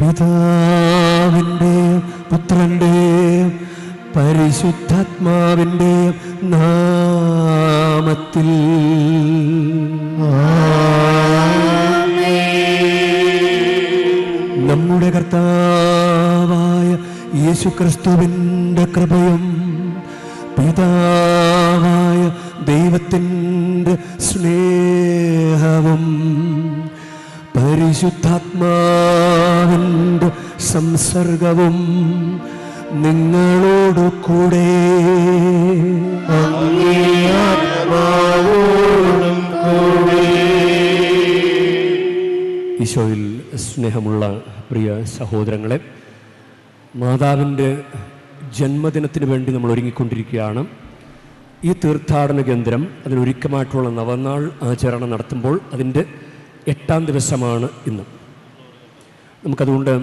പിതാവിൻ്റെയും പുത്രൻ്റെയും പരിശുദ്ധാത്മാവിൻ്റെയും നാമത്തിൽ. നമ്മുടെ കർത്താവായ യേശുക്രിസ്തുവിൻ്റെ കൃപയും പിതാവായ ദൈവത്തിൻ്റെ സ്നേഹവും പരിശുദ്ധാത്മാവിൻ്റെ സംസർഗവും നിങ്ങളോട് കൂടെ. ഈശോയിൽ സ്നേഹമുള്ള പ്രിയ സഹോദരങ്ങളെ, മാതാവിൻ്റെ ജന്മദിനത്തിന് വേണ്ടി നമ്മൾ ഒരുങ്ങിക്കൊണ്ടിരിക്കുകയാണ്. ഈ തീർത്ഥാടന കേന്ദ്രം അതിനൊരുക്കമായിട്ടുള്ള നവനാൾ ആചരണം നടത്തുമ്പോൾ അതിൻ്റെ 8-ാം ദിവസമാണ് ഇന്ന്. നമുക്കതുകൊണ്ട്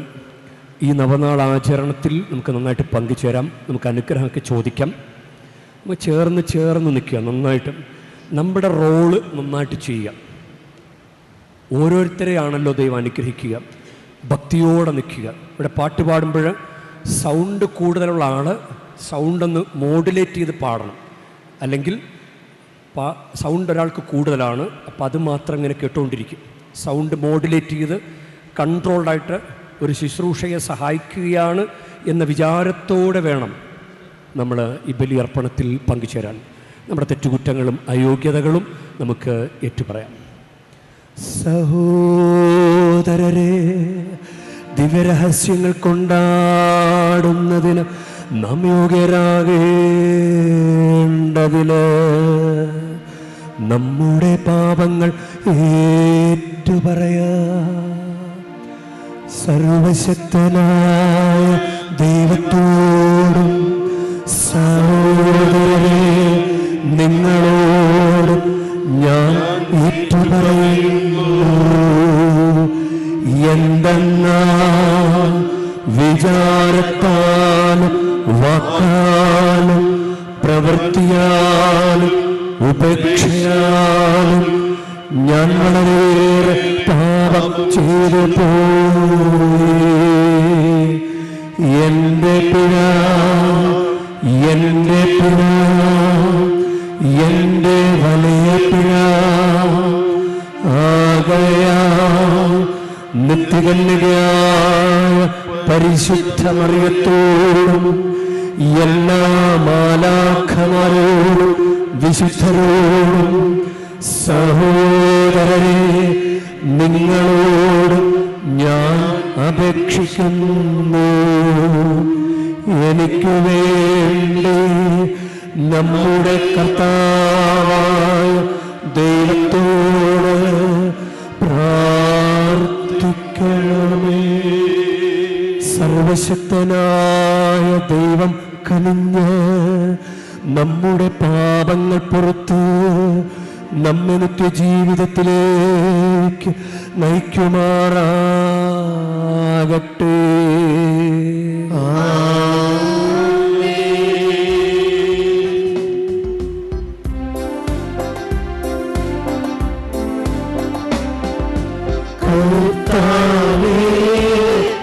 ഈ നവനാൾ ആചരണത്തിൽ നമുക്ക് നന്നായിട്ട് പങ്കുചേരാം, നമുക്ക് അനുഗ്രഹമൊക്കെ ചോദിക്കാം. നമുക്ക് ചേർന്ന് നിൽക്കുക, നന്നായിട്ട് നമ്മുടെ റോള് നന്നായിട്ട് ചെയ്യുക. ഓരോരുത്തരെയാണല്ലോ ദൈവം അനുഗ്രഹിക്കുക. ഭക്തിയോടെ നിൽക്കുക. ഇവിടെ പാട്ട് പാടുമ്പോൾ സൗണ്ട് കൂടുതലുള്ള ആൾ സൗണ്ടൊന്ന് മോഡുലേറ്റ് ചെയ്ത് പാടണം. അല്ലെങ്കിൽ സൗണ്ട് ഒരാൾക്ക് കൂടുതലാണ്, അപ്പോൾ അത് മാത്രം ഇങ്ങനെ കേട്ടുകൊണ്ടിരിക്കും. സൗണ്ട് മോഡുലേറ്റ് ചെയ്ത് കൺട്രോൾഡായിട്ട് ഒരു ശുശ്രൂഷയെ സഹായിക്കുകയാണ് എന്ന വിചാരത്തോടെ വേണം നമ്മൾ ഈ ബലിയർപ്പണത്തിൽ പങ്കുചേരാൻ. നമ്മുടെ തെറ്റുകുറ്റങ്ങളും അയോഗ്യതകളും നമുക്ക് ഏറ്റുപറയാം. സഹോദരരെ, ദിവ്യരഹസ്യങ്ങൾ കൊണ്ടാടുന്നതിന് നാം യോഗ്യരാകേണ്ടതിന് നമ്മുടെ പാപങ്ങൾ ഏറ്റുപറയാം. സർവശക്തനായ ദൈവത്തോടും സഹോദരരെ നിങ്ങളോടും ഞാൻ ഏറ്റുപറയുന്നു. എന്തെന്നാൽ വിചാരത്താലും വാക്കാലും പ്രവൃത്തിയാലും ഉപേക്ഷയാലും ഞാൻ വളരെയേറെ പാപം ചെയ്തു പോയി. എൻ്റെ പിഴ, എൻ്റെ പിഴ, എൻ്റെ വലിയ പിഴ. ആകയാൽ നിത്യകന്യകയായ പരിശുദ്ധ മറിയത്തോടും എല്ലാ മാലാഖമാരോടും വിശുദ്ധരോടും സഹോദരരെ നിങ്ങളോട് ഞാൻ അപേക്ഷിക്കുന്നു. എനിക്ക് വേണ്ടി നമ്മുടെ കർത്താവായ ദൈവത്തോട് പ്രാർത്ഥിക്കണമേ. സർവശക്തനായ ദൈവം കനിഞ്ഞ് നമ്മുടെ പാപങ്ങൾ പുറത്ത് നമ്മെ നിത്യജീവിതത്തിലേക്ക് നയിക്കുമാറാകട്ടെ. കർത്താവേ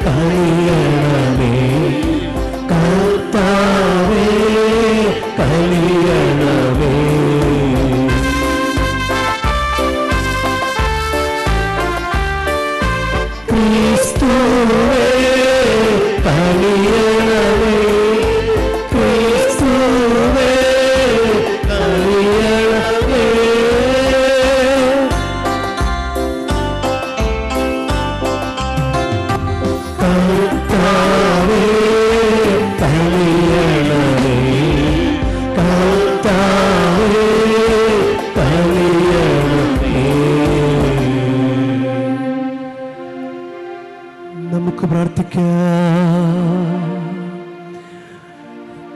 കനിയണമേ, കർത്താവേ കനിയണമേ. ക്രിസ്തുവേ കനിയണമേ, ക്രിസ്തുവേ കനിയണമേ. കർത്താവേ കനിയണമേ, കർത്താവേ കനിയണമേ. നമുക്ക് പ്രാർത്ഥിക്കാം.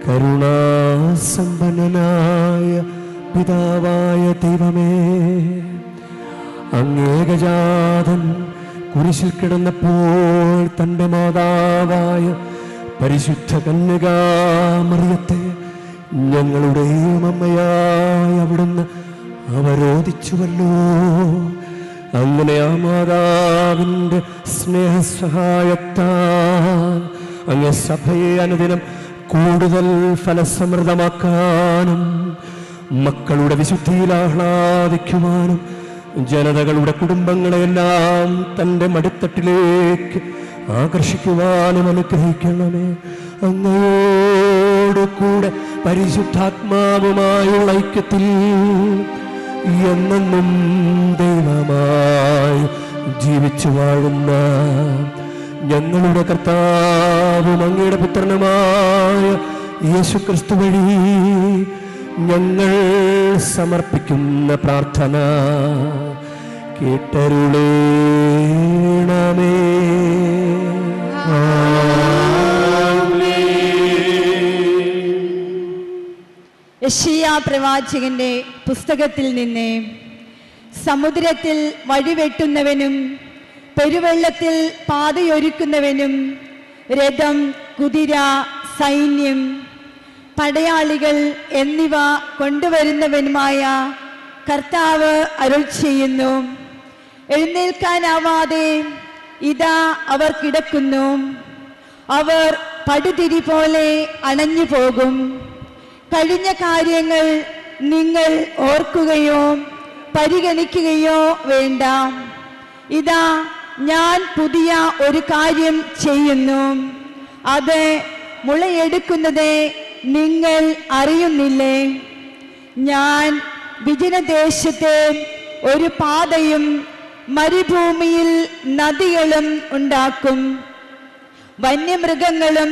കരുണാസമ്പന്നനായ പിതാവായ ദൈവമേ, അങ്ങേകജാതൻ കുരിശിൽ കിടന്നപ്പോൾ തൻ്റെ മാതാവായ പരിശുദ്ധ കന്യകാമറിയത്തെ ഞങ്ങളുടെയും അമ്മയായ അവിടുന്ന് അവരോധിച്ചുവല്ലോ. അങ്ങനെ ആ മാതാവിൻ്റെ സ്നേഹസഹായത്താൽ അങ്ങ് സഭയെ അനുദിനം കൂടുതൽ ഫലസമൃദ്ധമാക്കാനും മക്കളുടെ വിശുദ്ധിയിൽ ആഹ്ലാദിക്കുവാനും ജനതകളുടെ കുടുംബങ്ങളെല്ലാം തൻ്റെ മടിത്തട്ടിലേക്ക് ആകർഷിക്കുവാനും അനുഗ്രഹിക്കണമേ. അങ്ങയോട് കൂടെ പരിശുദ്ധാത്മാവുമായുള്ള ഐക്യത്തിൽ എന്നെന്നും ദൈവമായി ജീവിച്ചു വാഴുന്ന ഞങ്ങളുടെ കർത്താവും അങ്ങയുടെ പുത്രനുമായ യേശുക്രിസ്തു വഴി ഞങ്ങൾ സമർപ്പിക്കുന്ന പ്രാർത്ഥന കേട്ടരുളേണമേ. യെശയ്യാ പ്രവാചകന്റെ പുസ്തകത്തിൽ നിന്ന്, സമുദ്രത്തിൽ വഴിവെട്ടുന്നവനും പെരുവെള്ളത്തിൽ പാതയൊരുക്കുന്നവനും രഥം, കുതിര, സൈന്യം, പടയാളികൾ എന്നിവ കൊണ്ടുവരുന്നവനുമായ കർത്താവ് അരുൾ ചെയ്യുന്നു, എഴുന്നേൽക്കാനാവാതെ ഇതാ അവർ കിടക്കുന്നു. അവർ പടുതിരി പോലെ അണഞ്ഞു പോകും. കഴിഞ്ഞ കാര്യങ്ങൾ നിങ്ങൾ ഓർക്കുകയോ പരിഗണിക്കുകയോ വേണ്ട. ഇതാ ഞാൻ പുതിയ ഒരു കാര്യം ചെയ്യുന്നു, അത് മുളയെടുക്കുന്നത് നിങ്ങൾ അറിയുന്നില്ലേ? ഞാൻ വിജനദേശത്തെ ഒരു പാതയും മരുഭൂമിയിൽ നദികളും ഉണ്ടാക്കും. വന്യമൃഗങ്ങളും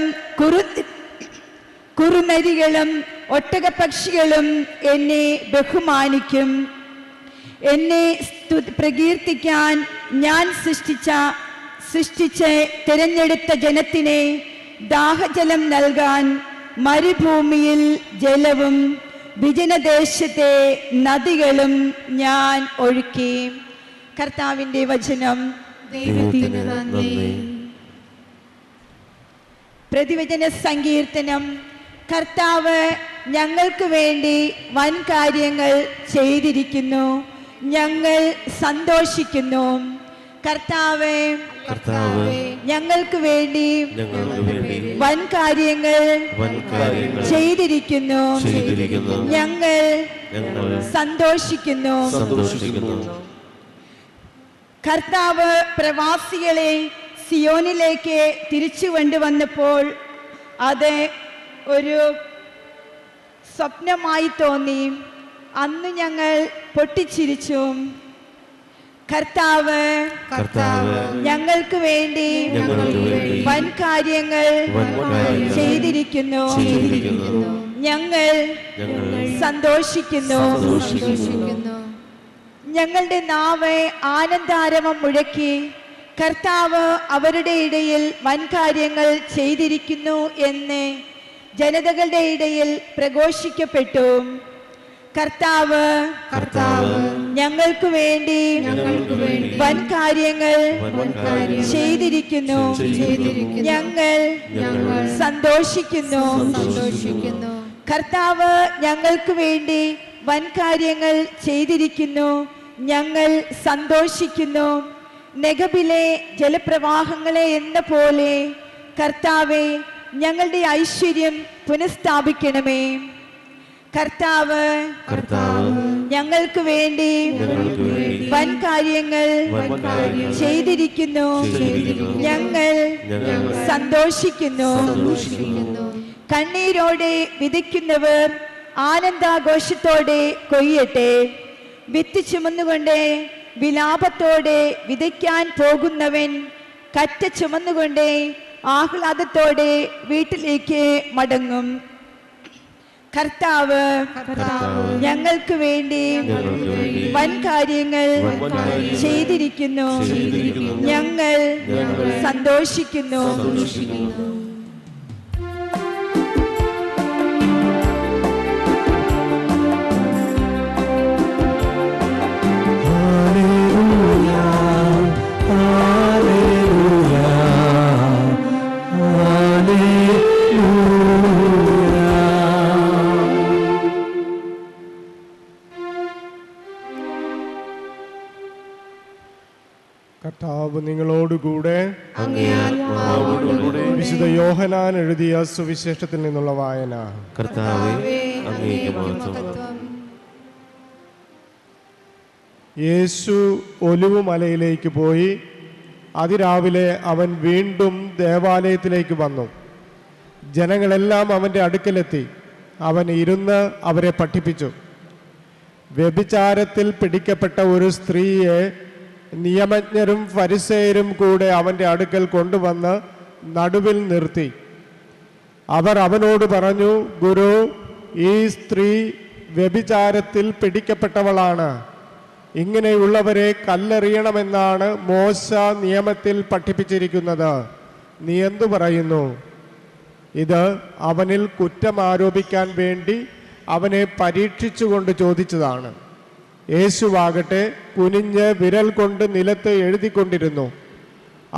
കുറുനരികളും ഒട്ടകപക്ഷികളും എന്നെ ബഹുമാനിക്കും. എന്നെ പ്രകീർത്തിക്കാൻ ഞാൻ സൃഷ്ടിച്ച് തിരഞ്ഞെടുത്ത ജനത്തിനെ ദാഹജലം നൽകാൻ മരുഭൂമിയിൽ ജലവും വിജനദേശത്തെ നദികളും ഞാൻ ഒഴുക്കി. കർത്താവിൻ്റെ വചനം. പ്രതിവചന സങ്കീർത്തനം. കർത്താവ് ഞങ്ങൾക്ക് വേണ്ടി വൻ കാര്യങ്ങൾ ചെയ്തിരിക്കുന്നു, ഞങ്ങൾ സന്തോഷിക്കുന്നു. കർത്താവ് ഞങ്ങൾക്ക് വേണ്ടി വൻ കാര്യങ്ങൾ ചെയ്തിരിക്കുന്നു, ഞങ്ങൾ സന്തോഷിക്കുന്നു. കർത്താവ് പ്രവാസികളെ സിയോനിലേക്ക് തിരിച്ചു കൊണ്ടുവന്നപ്പോൾ അത് ഒരു സ്വപ്നമായി തോന്നി. അന്ന് ഞങ്ങൾ പൊട്ടിച്ചിരിച്ചു. കർത്താവ് ഞങ്ങൾക്ക് വേണ്ടി വൻ കാര്യങ്ങൾ ചെയ്തിരിക്കുന്നു, ഞങ്ങൾ സന്തോഷിക്കുന്നു. ഞങ്ങളുടെ നാവ് ആനന്ദാരവം മുഴക്കി കർത്താവ് അവരുടെ ഇടയിൽ വൻ കാര്യങ്ങൾ ചെയ്തിരിക്കുന്നു എന്ന് ജനതകളുടെ ഇടയിൽ പ്രഘോഷിക്കപ്പെട്ടു. കർത്താവ് ഞങ്ങൾക്ക് വേണ്ടി വൻ കാര്യങ്ങൾ ചെയ്തിരിക്കുന്നു, ഞങ്ങൾ സന്തോഷിക്കുന്നു. കർത്താവ് ഞങ്ങൾക്ക് വേണ്ടി വൻ കാര്യങ്ങൾ ചെയ്തിരിക്കുന്നു, ഞങ്ങൾ സന്തോഷിക്കുന്നു. നെഗബിലെ ജലപ്രവാഹങ്ങളെ എന്ന പോലെ കർത്താവെ ഞങ്ങളുടെ ഐശ്വര്യം പുനഃസ്ഥാപിക്കണമേ. കർത്താവ് ഞങ്ങൾക്ക് വേണ്ടി വൻ കാര്യങ്ങൾ ചെയ്തിരിക്കുന്നു, ഞങ്ങൾ സന്തോഷിക്കുന്നു. കണ്ണീരോടെ വിതയ്ക്കുന്നവർ ആനന്ദാഘോഷത്തോടെ കൊയ്യട്ടെ. വിത്ത് ചുമന്നുകൊണ്ട് വിലാപത്തോടെ വിതയ്ക്കാൻ പോകുന്നവൻ കറ്റ ചുമന്നുകൊണ്ട് ആഹ്ലാദത്തോടെ വീട്ടിലേക്ക് മടങ്ങും. കർത്താവ് ഞങ്ങൾക്ക് വേണ്ടി വൻ കാര്യങ്ങൾ ചെയ്തിരിക്കുന്നു, ഞങ്ങൾ സന്തോഷിക്കുന്നു. കർത്താവ് നിങ്ങളോടുകൂടെ. വിശുദ്ധ യോഹന്നാൻ എഴുതിയ സുവിശേഷത്തിൽ നിന്നുള്ള വായന. യേശു ഒലിവുമലയിലേക്ക് പോയി. അതിരാവിലെ അവൻ വീണ്ടും ദേവാലയത്തിലേക്ക് വന്നു. ജനങ്ങളെല്ലാം അവൻ്റെ അടുക്കലെത്തി. അവൻ ഇരുന്ന് അവരെ പഠിപ്പിച്ചു. വ്യഭിചാരത്തിൽ പിടിക്കപ്പെട്ട ഒരു സ്ത്രീയെ നിയമജ്ഞരും ഫരിസേയരും കൂടെ അവൻ്റെ അടുക്കൽ കൊണ്ടുവന്ന് നടുവിൽ നിർത്തി. അവർ അവനോട് പറഞ്ഞു, ഗുരു, ഈ സ്ത്രീ വ്യഭിചാരത്തിൽ പിടിക്കപ്പെട്ടവളാണ്. ഇങ്ങനെയുള്ളവരെ കല്ലെറിയണമെന്നാണ് മോശ നിയമത്തിൽ പഠിപ്പിച്ചിരിക്കുന്നത്. നീ എന്തു പറയുന്നു? ഇത് അവനിൽ കുറ്റം ആരോപിക്കാൻ വേണ്ടി അവനെ പരീക്ഷിച്ചുകൊണ്ട് ചോദിച്ചതാണ്. യേശുവാകട്ടെ കുനിഞ്ഞ് വിരൽ കൊണ്ട് നിലത്ത് എഴുതിക്കൊണ്ടിരുന്നു.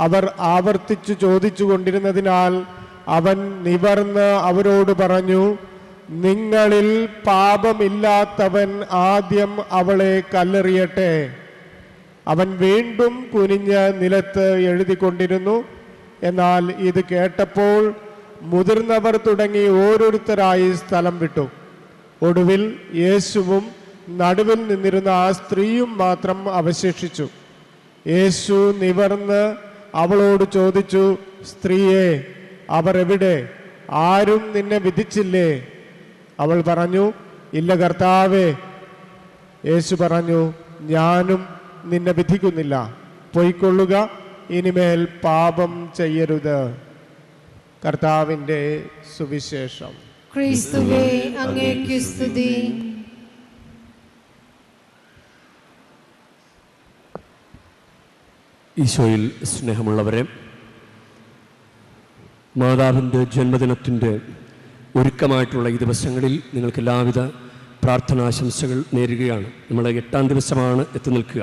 അവർ ആവർത്തിച്ചു ചോദിച്ചു കൊണ്ടിരുന്നതിനാൽ അവൻ നിവർന്ന് അവരോട് പറഞ്ഞു, നിങ്ങളിൽ പാപമില്ലാത്തവൻ ആദ്യം അവളെ കല്ലെറിയട്ടെ. അവൻ വീണ്ടും കുനിഞ്ഞ് നിലത്ത് എഴുതിക്കൊണ്ടിരുന്നു. എന്നാൽ ഇത് കേട്ടപ്പോൾ മുതിർന്നവർ തുടങ്ങി ഓരോരുത്തരായി സ്ഥലം വിട്ടു. ഒടുവിൽ യേശുവും നടുവിൽ നിന്നിരുന്ന ആ സ്ത്രീയും മാത്രം അവശേഷിച്ചു. യേശു നിവർന്ന് അവളോട് ചോദിച്ചു, സ്ത്രീയെ, അവർ എവിടെ? ആരും നിന്നെ വിധിച്ചില്ലേ? അവൾ പറഞ്ഞു, ഇല്ല കർത്താവേ. യേശു പറഞ്ഞു, ഞാനും നിന്നെ വിധിക്കുന്നില്ല. പൊയ്ക്കൊള്ളുക, ഇനിമേൽ പാപം ചെയ്യരുത്. കർത്താവിൻ്റെ സുവിശേഷം. ക്രിസ്തുവേ, അങ്ങേക്ക് സ്തുതി. ഈശോയിൽ സ്നേഹമുള്ളവരെ, മാതാവിൻ്റെ ജന്മദിനത്തിൻ്റെ ഒരുക്കമായിട്ടുള്ള ഈ ദിവസങ്ങളിൽ നിങ്ങൾക്ക് എല്ലാവിധ പ്രാർത്ഥനാശംസകൾ നേരുകയാണ്. നമ്മൾ 8-ാം ദിവസമാണ് എത്തി നിൽക്കുക.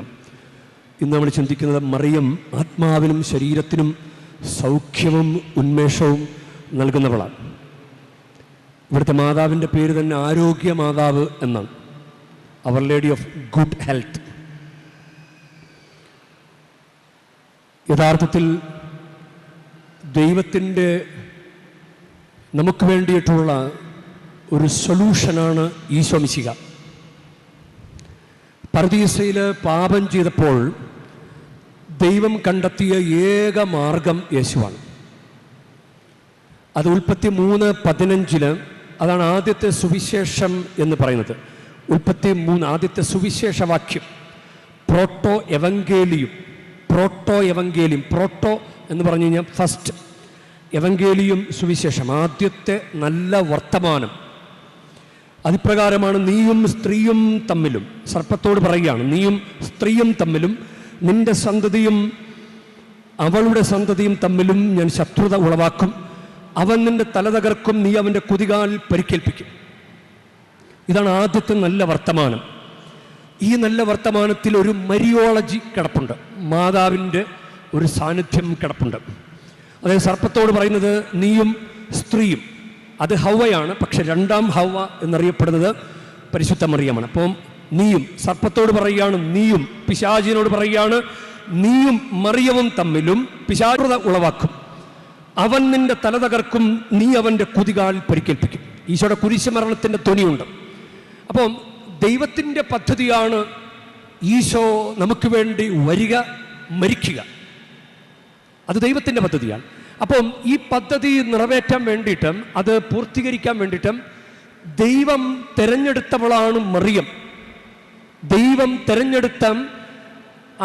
ഇന്ന് നമ്മൾ ചിന്തിക്കുന്നത് മറിയം ആത്മാവിനും ശരീരത്തിനും സൗഖ്യവും ഉന്മേഷവും നൽകുന്നവളാണ്. ഇവിടുത്തെ മാതാവിൻ്റെ പേര് തന്നെ ആരോഗ്യ മാതാവ് എന്നാണ്. അവർ ലേഡി ഓഫ് ഗുഡ് ഹെൽത്ത്. യഥാർത്ഥത്തിൽ ദൈവത്തിൻ്റെ നമുക്ക് വേണ്ടിയിട്ടുള്ള ഒരു സൊല്യൂഷനാണ് ഈശോ മിശിഹ. പർദീസയിൽ പാപം ചെയ്തപ്പോൾ ദൈവം കണ്ടെത്തിയ ഏക മാർഗം യേശുവാണ്. അത് ഉൽപ്പത്തി 3:15 അതാണ് ആദ്യത്തെ സുവിശേഷം എന്ന് പറയുന്നത്. ഉൽപ്പത്തി 3 ആദ്യത്തെ സുവിശേഷവാക്യം. പ്രോട്ടോ എവങ്കേലിയും. പ്രോട്ടോ എന്ന് പറഞ്ഞു കഴിഞ്ഞാൽ ഫസ്റ്റ്. എവങ്കേലിയും സുവിശേഷം, ആദ്യത്തെ നല്ല വർത്തമാനം. അതിപ്രകാരമാണ് നീയും സ്ത്രീയും തമ്മിലും, സർപ്പത്തോട് പറയുകയാണ്, നീയും സ്ത്രീയും തമ്മിലും നിന്റെ സന്തതിയും അവളുടെ സന്തതിയും തമ്മിലും ഞാൻ ശത്രുത ഉളവാക്കും. അവൻ നിന്റെ തല തകർക്കും, നീ അവൻ്റെ കുതികാൽ പരിക്കേൽപ്പിക്കും. ഇതാണ് ആദ്യത്തെ നല്ല വർത്തമാനം. ഈ നല്ല വർത്തമാനത്തിൽ ഒരു മരിയോളജി കിടപ്പുണ്ട്, മാതാവിൻ്റെ ഒരു സാന്നിധ്യം കിടപ്പുണ്ട്. അതായത് സർപ്പത്തോട് പറയുന്നത് നീയും സ്ത്രീയും, അത് ഹവ്വയാണ്. പക്ഷെ 2ാം ഹവ്വ എന്നറിയപ്പെടുന്നത് പരിശുദ്ധ മറിയമാണ്. അപ്പം നീയും, സർപ്പത്തോട് പറയുകയാണ് നീയും, പിശാചിനോട് പറയുകയാണ് നീയും മറിയവും തമ്മിലും പിശാചുത ഉളവാക്കും. അവൻ നിന്റെ തല തകർക്കും, നീ അവൻ്റെ കുതികാൽ പരിക്കേൽപ്പിക്കും. ഈശോയുടെ കുരിശുമരണത്തിൻ്റെ ധ്വനിയുണ്ട്. അപ്പം ദൈവത്തിൻ്റെ പദ്ധതിയാണ് ഈശോ നമുക്ക് വേണ്ടി വരിക, മരിക്കുക. അത് ദൈവത്തിൻ്റെ പദ്ധതിയാണ്. അപ്പം ഈ പദ്ധതി നിറവേറ്റാൻ വേണ്ടിയിട്ടും അത് പൂർത്തീകരിക്കാൻ വേണ്ടിയിട്ടും ദൈവം തിരഞ്ഞെടുത്തവളാണ് മറിയം. ദൈവം തിരഞ്ഞെടുത്ത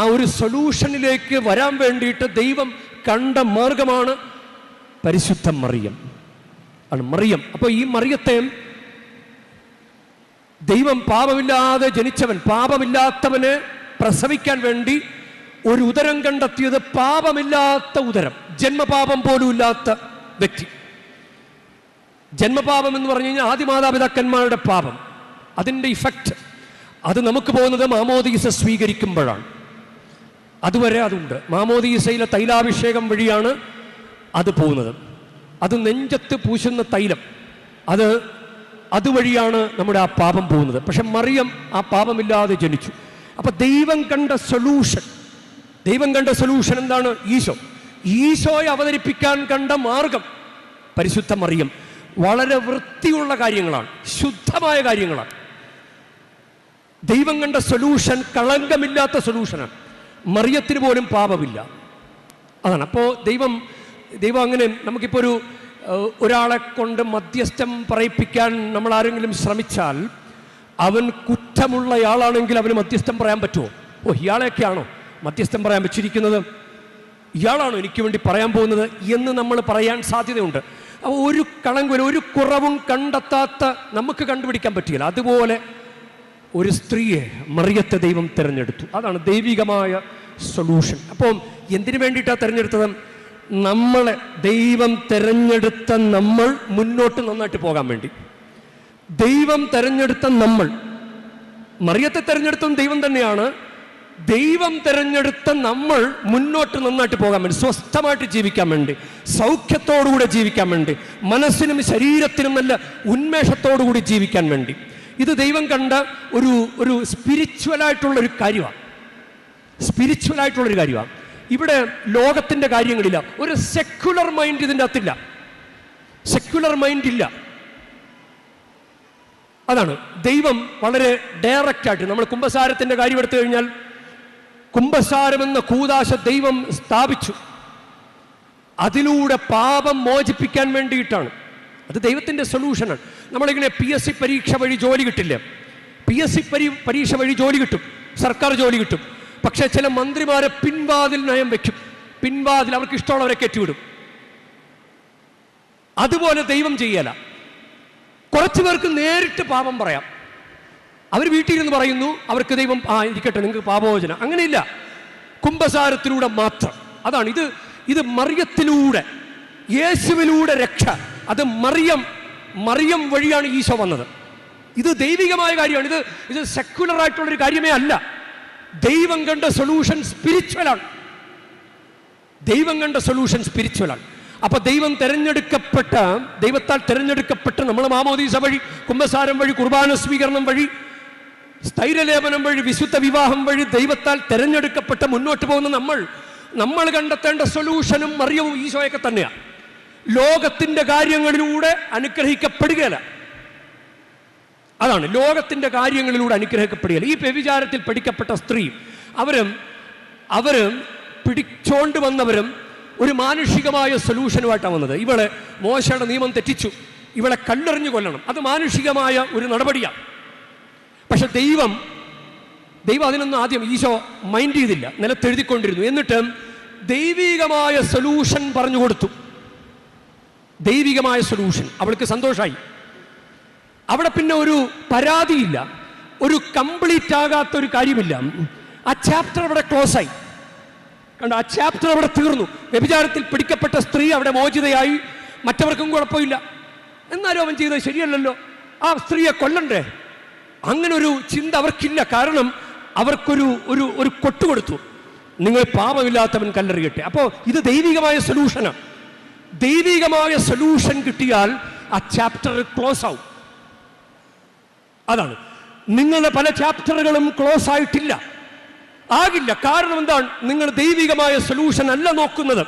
ആ ഒരു സൊല്യൂഷനിലേക്ക് വരാൻ വേണ്ടിയിട്ട് ദൈവം കണ്ട മാർഗമാണ് പരിശുദ്ധ മറിയം ആണ് മറിയം. അപ്പോൾ ഈ മറിയത്തെ ദൈവം പാപമില്ലാതെ ജനിച്ചവൻ, പാപമില്ലാത്തവനെ പ്രസവിക്കാൻ വേണ്ടി ഒരു ഉദരം കണ്ടെത്തിയത് പാപമില്ലാത്ത ഉദരം, ജന്മപാപം പോലും ഇല്ലാത്ത വ്യക്തി. ജന്മപാപം എന്ന് പറഞ്ഞു കഴിഞ്ഞാൽ ആദിമാതാപിതാക്കന്മാരുടെ പാപം, അതിൻ്റെ ഇഫക്റ്റ് അത് നമുക്ക് പോകുന്നത് മാമോദീസ സ്വീകരിക്കുമ്പോഴാണ്. അതുവരെ അതുണ്ട്. മാമോദീസയിലെ തൈലാഭിഷേകം വഴിയാണ് അത് പോകുന്നത്. അത് നെഞ്ചത്ത് പൂശുന്ന തൈലം, അതുവഴിയാണ് നമ്മുടെ ആ പാപം പോകുന്നത്. പക്ഷെ മറിയം ആ പാപമില്ലാതെ ജനിച്ചു. അപ്പം ദൈവം കണ്ട സൊല്യൂഷൻ ദൈവം കണ്ട സൊല്യൂഷൻ എന്താണ്? ഈശോയെ അവതരിപ്പിക്കാൻ കണ്ട മാർഗം പരിശുദ്ധ മറിയം. വളരെ വൃത്തിയുള്ള കാര്യങ്ങളാണ്, ശുദ്ധമായ കാര്യങ്ങളാണ്. ദൈവം കണ്ട സൊല്യൂഷൻ കളങ്കമില്ലാത്ത സൊല്യൂഷനാണ്. മറിയത്തിന് പോലും പാപമില്ല. അതാണ്. അപ്പോൾ ദൈവം അങ്ങനെ നമുക്കിപ്പോൾ ഒരാളെ കൊണ്ട് മധ്യസ്ഥം പറയിപ്പിക്കാൻ നമ്മൾ ആരെങ്കിലും ശ്രമിച്ചാൽ അവൻ കുറ്റമുള്ളയാളാണെങ്കിൽ അവന് മധ്യസ്ഥം പറയാൻ പറ്റുമോ? ഇയാളെയൊക്കെയാണോ മധ്യസ്ഥം പറയാൻ വെച്ചിരിക്കുന്നത്? ഇയാളാണോ എനിക്ക് വേണ്ടി പറയാൻ പോകുന്നത് എന്ന് നമ്മൾ പറയാൻ സാധ്യതയുണ്ട്. അപ്പോൾ ഒരു കളങ്കും ഒരു കുറവും കണ്ടെത്താത്ത നമുക്ക് കണ്ടുപിടിക്കാൻ പറ്റില്ല. അതുപോലെ ഒരു സ്ത്രീയെ, മറിയത്തെ ദൈവം തിരഞ്ഞെടുത്തു. അതാണ് ദൈവികമായ സൊല്യൂഷൻ. അപ്പം എന്തിനു വേണ്ടിയിട്ടാണ് തിരഞ്ഞെടുത്തത്? നമ്മളെ ദൈവം തിരഞ്ഞെടുത്ത നമ്മൾ മുന്നോട്ട് നന്നായിട്ട് പോകാൻ വേണ്ടി. ദൈവം തിരഞ്ഞെടുത്ത നമ്മൾ, മറിയത്തെ തിരഞ്ഞെടുത്തതും ദൈവം തന്നെയാണ്. ദൈവം തിരഞ്ഞെടുത്ത നമ്മൾ മുന്നോട്ട് നന്നായിട്ട് പോകാൻ വേണ്ടി, സ്വസ്ഥമായിട്ട് ജീവിക്കാൻ വേണ്ടി, സൗഖ്യത്തോടുകൂടെ ജീവിക്കാൻ വേണ്ടി, മനസ്സിനും ശരീരത്തിനും നല്ല ഉന്മേഷത്തോടുകൂടി ജീവിക്കാൻ വേണ്ടി. ഇത് ദൈവം കണ്ട ഒരു സ്പിരിച്വലായിട്ടുള്ളൊരു കാര്യമാണ്. സ്പിരിച്വലായിട്ടുള്ളൊരു കാര്യമാണ്. ഇവിടെ ലോകത്തിൻ്റെ കാര്യങ്ങളില്ല. ഒരു സെക്യുലർ മൈൻഡ് ഇതിൻ്റെ അകത്തില്ല. സെക്യുലർ മൈൻഡ് ഇല്ല. അതാണ് ദൈവം വളരെ ഡയറക്റ്റായിട്ട്. നമ്മൾ കുമ്പസാരത്തിൻ്റെ കാര്യം എടുത്തു കഴിഞ്ഞാൽ, കുമ്പസാരമെന്ന കൂദാശ ദൈവം സ്ഥാപിച്ചു. അതിലൂടെ പാപം മോചിപ്പിക്കാൻ വേണ്ടിയിട്ടാണ്. അത് ദൈവത്തിൻ്റെ സൊല്യൂഷനാണ്. നമ്മളിങ്ങനെ PSC പരീക്ഷ വഴി ജോലി കിട്ടില്ല. PSC പരീക്ഷ വഴി ജോലി കിട്ടും, സർക്കാർ ജോലി കിട്ടും. പക്ഷേ ചില മന്ത്രിമാരെ പിൻവാതിൽ നയം വെക്കും. പിൻവാതിൽ അവർക്ക് ഇഷ്ടമുള്ളവരെ കയറ്റിവിടും. അതുപോലെ ദൈവം ചെയ്യല. കുറച്ചു പേർക്ക് നേരിട്ട് പാപം പറയാം. അവർ വീട്ടിലിരുന്ന് പറയുന്നു, അവർക്ക് ദൈവം ഇരിക്കട്ടെ, നിങ്ങൾക്ക് പാപമോചനം. അങ്ങനെയില്ല, കുമ്പസാരത്തിലൂടെ മാത്രം. അതാണ് ഇത് മറിയത്തിലൂടെ, യേശുവിലൂടെ രക്ഷ. അത് മറിയം വഴിയാണ് ഈശോ വന്നത്. ഇത് ദൈവികമായ കാര്യമാണ്. ഇത് സെക്യുലർ ആയിട്ടുള്ളൊരു കാര്യമേ അല്ല. ദൈവം കണ്ട സൊല്യൂഷൻ സ്പിരിച്വലാണ്. ദൈവം കണ്ട സൊല്യൂഷൻ സ്പിരിച്വലാണ്. അപ്പൊ ദൈവത്താൽ തിരഞ്ഞെടുക്കപ്പെട്ട നമ്മൾ മാമോദീസ വഴി, കുമ്പസാരം വഴി, കുർബാന സ്വീകരണം വഴി, സ്ഥൈര്യലേപനം വഴി, വിശുദ്ധ വിവാഹം വഴി ദൈവത്താൽ തിരഞ്ഞെടുക്കപ്പെട്ട മുന്നോട്ട് പോകുന്ന നമ്മൾ കണ്ടെത്തേണ്ട സൊല്യൂഷനും മറിയവും ഈശോയൊക്കെ തന്നെയാണ്. ലോകത്തിന്റെ കാര്യങ്ങളിലൂടെ അനുഗ്രഹിക്കപ്പെടുകയല്ല. അതാണ്, ലോകത്തിന്റെ കാര്യങ്ങളിലൂടെ അനുഗ്രഹിക്കപ്പെടുകയല്ല. ഈ വ്യഭിചാരത്തിൽ പിടിക്കപ്പെട്ട സ്ത്രീ, അവര് പിടിച്ചോണ്ട് വന്നവരും ഒരു മാനുഷികമായ സൊല്യൂഷനുമായിട്ടാണ് വന്നത്. ഇവളെ മോശയുടെ നിയമം തെറ്റിച്ചു, ഇവളെ കല്ലെറിഞ്ഞു കൊല്ലണം. അത് മാനുഷികമായ ഒരു നടപടിയാണ്. പക്ഷെ ദൈവം അതിനൊന്നും ആദ്യം ഈശോ മൈൻഡ് ചെയ്തില്ല, നിലത്തെഴുതിക്കൊണ്ടിരുന്നു. എന്നിട്ട് ദൈവികമായ സൊല്യൂഷൻ പറഞ്ഞു കൊടുത്തു. ദൈവികമായ സൊല്യൂഷൻ. അവൾക്ക് സന്തോഷമായി. അവിടെ പിന്നെ ഒരു പരാതിയില്ല, ഒരു കംപ്ലീറ്റ് ആകാത്ത ഒരു കാര്യമില്ല. ആ ചാപ്റ്റർ അവിടെ ക്ലോസ് ആയി. കണ്ടോ, ആ ചാപ്റ്റർ അവിടെ തീർന്നു. വ്യഭിചാരത്തിൽ പിടിക്കപ്പെട്ട സ്ത്രീ അവിടെ മോചിതയായി, മറ്റവർക്കും കുഴപ്പമില്ല. എന്നാലും അവൻ ചെയ്തത് ശരിയല്ലല്ലോ, ആ സ്ത്രീയെ കൊല്ലണ്ടേ, അങ്ങനെ ഒരു ചിന്ത അവർക്കില്ല. കാരണം അവർക്കൊരു കൊട്ടുകൊടുത്തു, നിങ്ങൾ പാപമില്ലാത്തവൻ കല്ലെറിയട്ടെ. അപ്പോൾ ഇത് ദൈവികമായ സൊല്യൂഷനാണ്. ദൈവികമായ സൊല്യൂഷൻ കിട്ടിയാൽ ആ ചാപ്റ്റർ ക്ലോസ് ആവും. അതാണ്, നിങ്ങളുടെ പല ചാപ്റ്ററുകളും ക്ലോസ് ആകില്ല. കാരണം എന്താണ്? നിങ്ങൾ ദൈവികമായ സൊല്യൂഷൻ അല്ല നോക്കുന്നത്.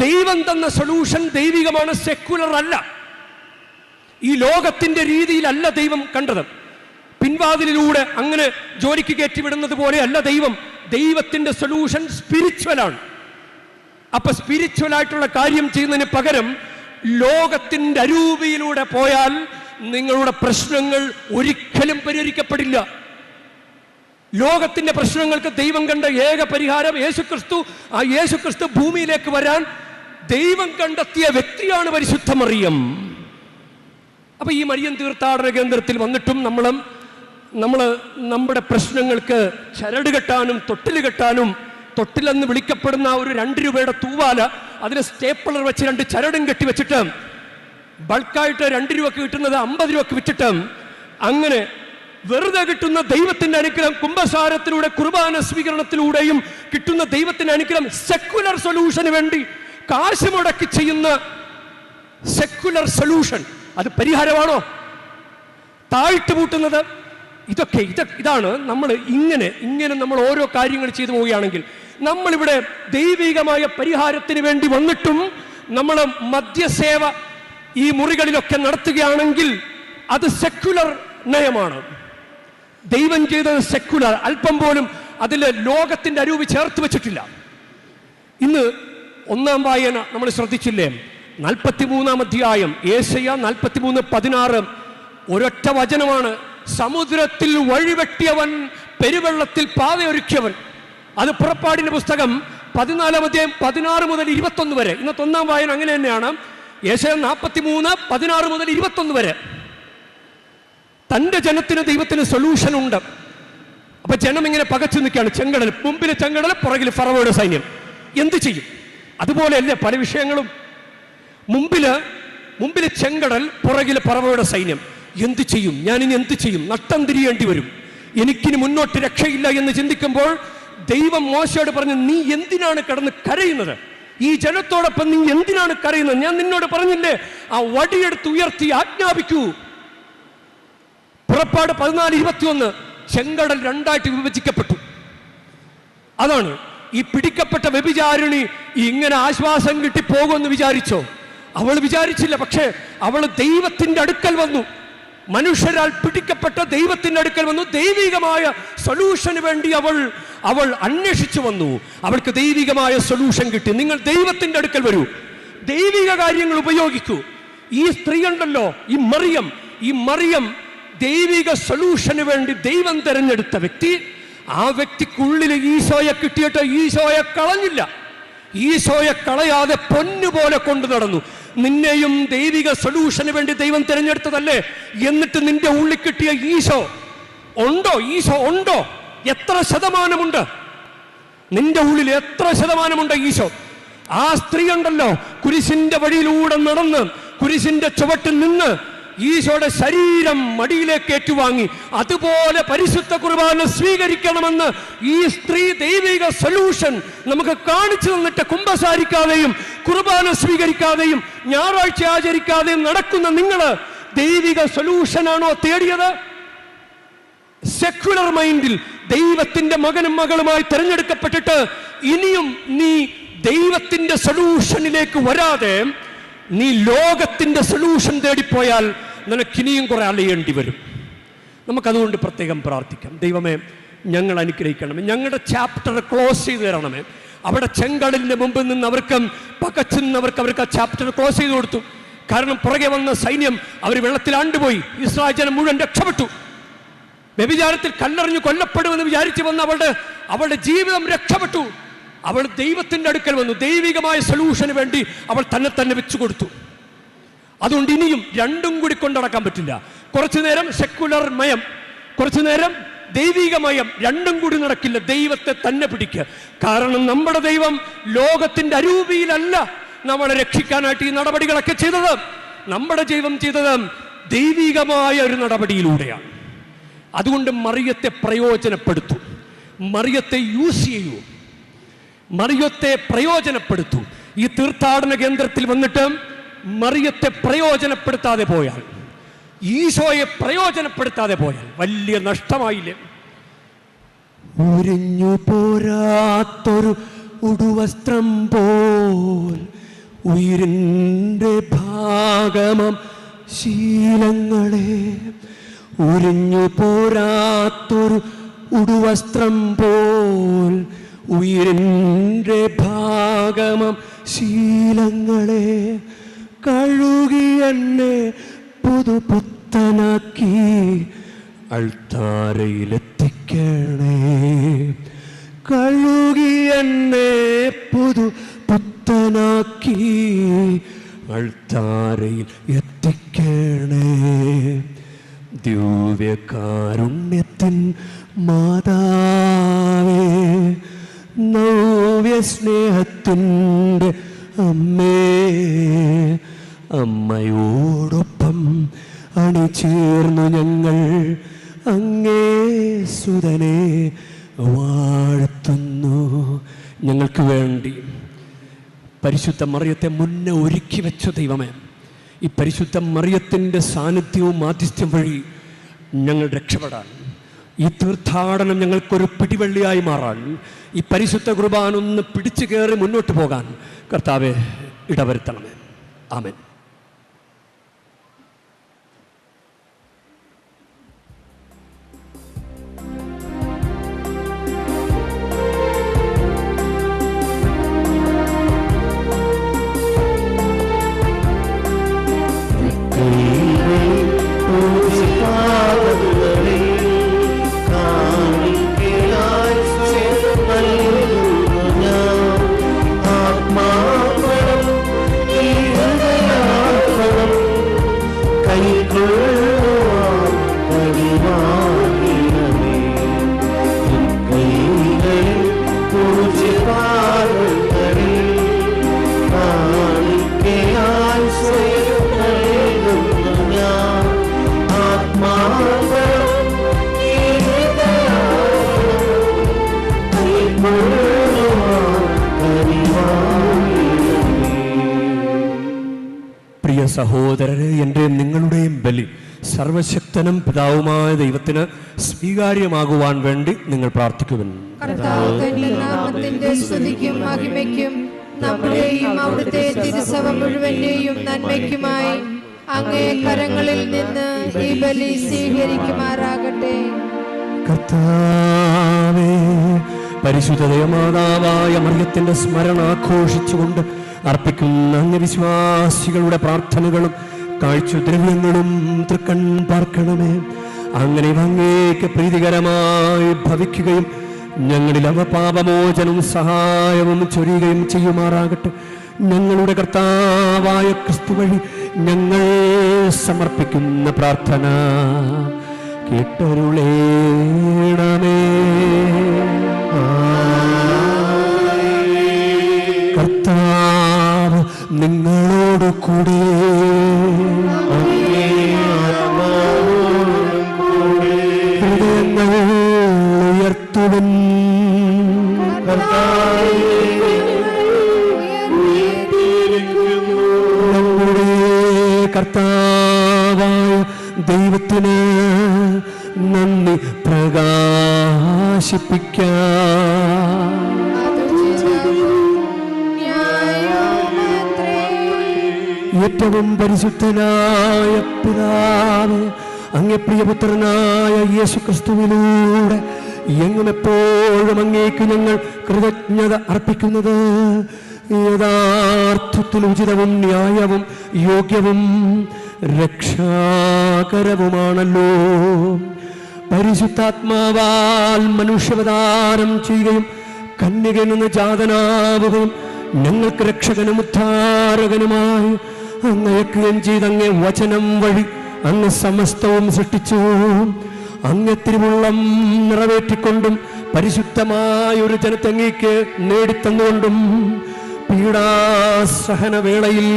ദൈവം തന്ന സൊല്യൂഷൻ ദൈവികമാണ്, സെക്യുലർ അല്ല. ഈ ലോകത്തിന്റെ രീതിയിലല്ല ദൈവം കണ്ടത്. പിൻവാതിലിലൂടെ അങ്ങനെ ജോലിക്ക് കയറ്റിവിടുന്നത് പോലെ അല്ല ദൈവത്തിന്റെ സൊല്യൂഷൻ സ്പിരിച്വലാണ്. അപ്പൊ സ്പിരിച്വൽ ആയിട്ടുള്ള കാര്യം ചെയ്യുന്നതിന് പകരം ലോകത്തിന്റെ അരൂപിയിലൂടെ പോയാൽ നിങ്ങളുടെ പ്രശ്നങ്ങൾ ഒരിക്കലും പരിഹരിക്കപ്പെടില്ല. ലോകത്തിന്റെ പ്രശ്നങ്ങൾക്ക് ദൈവം കണ്ട ഏക പരിഹാരം യേശുക്രിസ്തു. ആ യേശുക്രിസ്തു ഭൂമിയിലേക്ക് വരാൻ ദൈവം കണ്ടെത്തിയ വ്യക്തിയാണ് പരിശുദ്ധ മറിയം. അപ്പൊ ഈ മറിയം തീർത്ഥാടന കേന്ദ്രത്തിൽ വന്നിട്ടും നമ്മൾ നമ്മുടെ പ്രശ്നങ്ങൾക്ക് ചരട് കെട്ടാനും തൊട്ടിൽ കെട്ടാനും, തൊട്ടിലെന്ന് വിളിക്കപ്പെടുന്ന ഒരു 2 രൂപയുടെ തൂവാല, അതിന് സ്റ്റേപ്പിളർ വെച്ച് 2 ചരടും കെട്ടി വെച്ചിട്ട് ബൾക്കായിട്ട് 2 രൂപക്ക് കിട്ടുന്നത് 50 രൂപക്ക് വിറ്റിട്ട് അങ്ങനെ വെറുതെ കിട്ടുന്ന ദൈവത്തിന്റെ അനുഗ്രഹം, കുംഭസാരത്തിലൂടെ കുർബാന സ്വീകരണത്തിലൂടെയും കിട്ടുന്ന ദൈവത്തിന്റെ അനുഗ്രഹം സെക്യുലർ സൊല്യൂഷന് വേണ്ടി കാശ് മുടക്കി ചെയ്യുന്ന സെക്യുലർ സൊല്യൂഷൻ, അത് പരിഹാരമാണോ? താഴ്ത്തു പൂട്ടുന്നത് ഇതാണ് നമ്മൾ ഇങ്ങനെ നമ്മൾ ഓരോ കാര്യങ്ങൾ ചെയ്തു പോവുകയാണെങ്കിൽ നമ്മളിവിടെ ദൈവികമായ പരിഹാരത്തിന് വേണ്ടി വന്നിട്ടും നമ്മൾ മദ്യസേവ ഈ മുറികളിലൊക്കെ നടത്തുകയാണെങ്കിൽ അത് സെക്യുലർ നയമാണ്. ദൈവം ചെയ്തത് സെക്യുലർ, അല്പം പോലും അതിൽ ലോകത്തിൻ്റെ അരൂപി ചേർത്ത് വെച്ചിട്ടില്ല. ഇന്ന് ഒന്നാം വായന നമ്മൾ ശ്രദ്ധിച്ചില്ലേ? 43-ാം അധ്യായം യേശയ്യ 43:16 ഒരൊറ്റ വചനമാണ്. സമുദ്രത്തിൽ വഴിവെട്ടിയവൻ, പെരുവെള്ളത്തിൽ പാതയൊരുക്കിയവൻ. അത് പുറപ്പാടിന്റെ പുസ്തകം 14-ാം അധ്യായം 16 മുതൽ 21 വരെ. ഇന്നത്തെ ഒന്നാം വായന അങ്ങനെ തന്നെയാണ്. യേശയ്യ 43:16 മുതൽ 21 വരെ. തൻ്റെ ജനത്തിന് ദൈവത്തിന് സൊല്യൂഷൻ ഉണ്ട്. അപ്പൊ ജനം ഇങ്ങനെ പകച്ചു നിൽക്കുകയാണ്. ചെങ്കടൽ, മുമ്പിൽ ചെങ്കടൽ, പുറകിൽ ഫറവോയുടെ സൈന്യം. എന്ത് ചെയ്യും? അതുപോലെയല്ലേ പല വിഷയങ്ങളും. മുമ്പില് ചെങ്കടൽ, പുറകിൽ ഫറവോയുടെ സൈന്യം. എന്ത് ചെയ്യും? ഞാനിനി എന്ത് ചെയ്യും? നട്ടം തിരിയേണ്ടി വരും, എനിക്കിനി മുന്നോട്ട് രക്ഷയില്ല എന്ന് ചിന്തിക്കുമ്പോൾ ദൈവം മോശയോട് പറഞ്ഞു, നീ എന്തിനാണ് കിടന്ന് കരയുന്നത്? ഈ ജനത്തോടൊപ്പം നീ എന്തിനാണ് കരയുന്നത്? ഞാൻ നിന്നോട് പറഞ്ഞില്ലേ, ആ വടിയെടുത്ത് ഉയർത്തി ആജ്ഞാപിക്കൂ. പുറപ്പാട് 14:21 ചെങ്കടൽ രണ്ടായിട്ട് വിഭജിക്കപ്പെട്ടു. അതാണ് ഈ പിടിക്കപ്പെട്ട വ്യഭിചാരിണി ഇങ്ങനെ ആശ്വാസം കിട്ടി പോകുമെന്ന് വിചാരിച്ചോ? അവൾ വിചാരിച്ചില്ല. പക്ഷേ അവൾ ദൈവത്തിന്റെ അടുക്കൽ വന്നു. മനുഷ്യരാൽ പിടിക്കപ്പെട്ട ദൈവത്തിന്റെ അടുക്കൽ വന്നു. ദൈവികമായ സൊല്യൂഷന് വേണ്ടി അവൾ അന്വേഷിച്ചു വന്നു. അവൾക്ക് ദൈവികമായ സൊല്യൂഷൻ കിട്ടി. നിങ്ങൾ ദൈവത്തിന്റെ അടുക്കൽ വരൂ, ദൈവിക കാര്യങ്ങൾ ഉപയോഗിക്കൂ. ഈ സ്ത്രീ ഉണ്ടല്ലോ, ഈ മറിയം ദൈവിക സൊല്യൂഷന് വേണ്ടി ദൈവം തെരഞ്ഞെടുത്ത വ്യക്തി. ആ വ്യക്തിക്കുള്ളിൽ ഈശോയെ കിട്ടിയിട്ട് ഈശോയെ കളഞ്ഞില്ല. ഈശോയെ കളയാതെ പൊന്നുപോലെ കൊണ്ടു നടന്നു. നിന്നെയും ദൈവിക സൊല്യൂഷന് വേണ്ടി ദൈവം തിരഞ്ഞെടുത്തതല്ലേ? എന്നിട്ട് നിന്റെ ഉള്ളിൽ കിട്ടിയ ഈശോ ഉണ്ടോ? എത്ര ശതമാനമുണ്ട് നിന്റെ ഉള്ളിൽ? എത്ര ശതമാനമുണ്ട് ഈശോ? ആ സ്ത്രീ ഉണ്ടല്ലോ, കുരിശിന്റെ വഴിയിലൂടെ നടന്ന് കുരിശിന്റെ ചുവട്ടിൽ നിന്ന് ഈശോയുടെ ശരീരം മടിയിലേക്ക് ഏറ്റുവാങ്ങി. അതുപോലെ പരിശുദ്ധ കുർബാന സ്വീകരിക്കണമെന്ന് ഈ സ്ത്രീ ദൈവിക സൊല്യൂഷൻ നമുക്ക് കാണിച്ചു തന്നിട്ട് കുമ്പസാരിക്കാതെയും കുർബാന സ്വീകരിക്കാതെയും ഞായറാഴ്ച ആചരിക്കാതെയും നടക്കുന്ന നിങ്ങൾ ദൈവിക സൊല്യൂഷനാണോ തേടിയത്? സെക്യുലർ മൈൻഡിൽ ദൈവത്തിന്റെ മകനും മകളുമായി തിരഞ്ഞെടുക്കപ്പെട്ടിട്ട് ഇനിയും നീ ദൈവത്തിന്റെ സൊല്യൂഷനിലേക്ക് വരാതെ നീ ലോകത്തിന്റെ സൊല്യൂഷൻ തേടിപ്പോയാൽ നിനക്കിനിയും കുറെ അലയേണ്ടി വരും. നമുക്കതുകൊണ്ട് പ്രത്യേകം പ്രാർത്ഥിക്കാം. ദൈവമേ, ഞങ്ങൾ അനുഗ്രഹിക്കണമേ. ഞങ്ങളുടെ ചാപ്റ്റർ ക്ലോസ് ചെയ്ത് തരണമേ. അവിടെ ചെങ്കടലിന്റെ മുമ്പിൽ നിന്ന് അവർക്ക് ആ ചാപ്റ്റർ ക്ലോസ് ചെയ്ത് കൊടുത്തു. കാരണം പുറകെ വന്ന സൈന്യം അവർ വെള്ളത്തിൽ ആണ്ടുപോയി. ഇസ്രായേൽ ജനം മുഴുവൻ രക്ഷപ്പെട്ടു. വ്യഭിചാരത്തിൽ കല്ലെറിഞ്ഞു കൊല്ലപ്പെടുമെന്ന് വിചാരിച്ചു വന്ന അവളുടെ ജീവിതം രക്ഷപ്പെട്ടു. അവൾ ദൈവത്തിന്റെ അടുക്കൽ വന്നു. ദൈവികമായ സൊല്യൂഷന് വേണ്ടി അവൾ തന്നെ വെച്ചു കൊടുത്തു. അതുകൊണ്ട് ഇനിയും രണ്ടും കൂടി കൊണ്ടടക്കാൻ പറ്റില്ല. കുറച്ചു നേരം സെക്യുലർ മയം, കുറച്ചു നേരം ദൈവികമയം, രണ്ടും കൂടി നടക്കില്ല. ദൈവത്തെ തന്നെ പിടിക്കുക. കാരണം നമ്മുടെ ദൈവം ലോകത്തിന്റെ അരൂപിയിലല്ല നമ്മളെ രക്ഷിക്കാനായിട്ട് ഈ നടപടികളൊക്കെ ചെയ്തത്. നമ്മുടെ ദൈവം ചെയ്തത് ദൈവികമായ ഒരു നടപടിയിലൂടെയാണ്. അതുകൊണ്ട് മറിയത്തെ പ്രയോജനപ്പെടുത്തു, മറിയത്തെ യൂസ് ചെയ്യൂ, മറിയത്തെ പ്രയോജനപ്പെടുത്തു. ഈ തീർത്ഥാടന കേന്ദ്രത്തിൽ വന്നിട്ട് മറിയത്തെ പ്രയോജനപ്പെടുത്താതെ പോയാൽ, ഈശോയെ പ്രയോജനപ്പെടുത്താതെ പോയാൽ വലിയ നഷ്ടമായില്ലേ? ഉരിഞ്ഞു പോരാത്തൊരു ഉടുവസ്ത്രം പോൽ ഉയിരിൻ്റെ ഭാഗമം ശീലങ്ങളെ, ഉരിഞ്ഞു പോരാത്തൊരു ഉടുവസ്ത്രം പോൽ ഉയിരിൻ്റെ ഭാഗമം ശീലങ്ങളെ, കഴുകി എന്നെ പുതുപുത്തനാക്കി അൾത്താരയിലെത്തിക്കണേ, കഴുകി എന്നെ പുതുപുത്തനാക്കി അൾത്താരയിൽ എത്തിക്കണേ. ദിവ്യകാരുണ്യത്തിൻ മാതാവേ, നവ്യസ്നേഹത്തിൻ്റെ അമ്മേ, അമ്മയോടൊപ്പം അണിചേർന്നു ഞങ്ങൾ അങ്ങേ സുതനെ വാഴ്ത്തുന്നു. ഞങ്ങൾക്ക് വേണ്ടി പരിശുദ്ധ മറിയത്തെ മുന്നേ ഒരുക്കി വെച്ച ദൈവമേ, ഈ പരിശുദ്ധ മറിയത്തിൻ്റെ സാന്നിധ്യവും മാധ്യസ്ഥ്യം വഴി ഞങ്ങൾ രക്ഷപ്പെടാൻ, ഈ തീർത്ഥാടനം ഞങ്ങൾക്കൊരു പിടിവള്ളിയായി മാറാൻ, ഈ പരിശുദ്ധ കുർബാന ഒന്ന് പിടിച്ചു കയറി മുന്നോട്ട് പോകാൻ കർത്താവെ ഇടവരുത്തണമേ. ആമേൻ. പ്രിയ സഹോദരരെ, എൻ്റെയും നിങ്ങളുടെയും ബലി സർവശക്തനും പിതാവുമായ ദൈവത്തിന് സ്വീകാര്യമാകുവാൻ വേണ്ടി നിങ്ങൾ പ്രാർത്ഥിക്കുവിൻ. നാമത്തിന്റെ സ്തുതിക്കും മഹിമയ്ക്കും നമ്മുടെയും അവിടുത്തെ തിരുസഭ മുഴുവന്റെയും നന്മയ്ക്കുമായി അങ്ങേ കരങ്ങളിൽ നിന്ന് ഈ ബലി സ്വീകരിക്കുമാറാകട്ടെ. കർത്താവേ, പരിശുദ്ധ ദൈവമാതാവായ മറിയത്തിന്റെ സ്മരണ ആഘോഷിച്ചുകൊണ്ട് അർപ്പിക്കുന്ന അന്യവിശ്വാസികളുടെ പ്രാർത്ഥനകളും കാഴ്ചദ്രവ്യങ്ങളും തൃക്കൺ പാർക്കണമേ. അങ്ങനെ അങ്ങേക്ക് പ്രീതികരമായി ഭവിക്കുകയും ഞങ്ങളിൽ അവ പാപമോചനവും സഹായവും ചൊരിയുകയും ചെയ്യുമാറാകട്ടെ. ഞങ്ങളുടെ കർത്താവായ ക്രിസ്തു വഴി ഞങ്ങൾ സമർപ്പിക്കുന്ന പ്രാർത്ഥന കേട്ടരുളേണമേ. കർത്താവ് നിങ്ങളോട് കൂടെ ഹൃദയങ്ങൾ ഉയർത്തുവൻ. നമ്മുടെ കർത്താവായ ദൈവത്തിന് നന്ദി പ്രകാശിപ്പിക്കാം. ഏറ്റവും പരിശുദ്ധനായ പിതാവേ, അങ്ങേ പ്രിയപുത്രനായ യേശുക്രിസ്തുവിലൂടെ എങ്ങും എപ്പോഴും അങ്ങേക്ക് ഞങ്ങൾ കൃതജ്ഞത അർപ്പിക്കുന്നത് യഥാർത്ഥത്തിൽ ഉചിതവും ന്യായവും യോഗ്യവും രക്ഷാകരവുമാണല്ലോ. പരിശുദ്ധാത്മാവാൽ മനുഷ്യാവതാരം ചെയ്യുകയും കന്യകയിൽ നിന്ന് ജാതനാവുകയും ഞങ്ങൾക്ക് രക്ഷകനും ഉദ്ധാരകനുമായി അങ്ങയക്കുകയും ചെയ്ത് അങ്ങേ വചനം വഴി അങ്ങ് സമസ്തവും സൃഷ്ടിച്ചു. അങ്ങ് തിരുവുള്ളം നിറവേറ്റിക്കൊണ്ടും പരിശുദ്ധമായൊരു ജനത്തെ അങ്ങേക്ക് നേടിത്തന്നുകൊണ്ടും പീഡാസഹനവേളയിൽ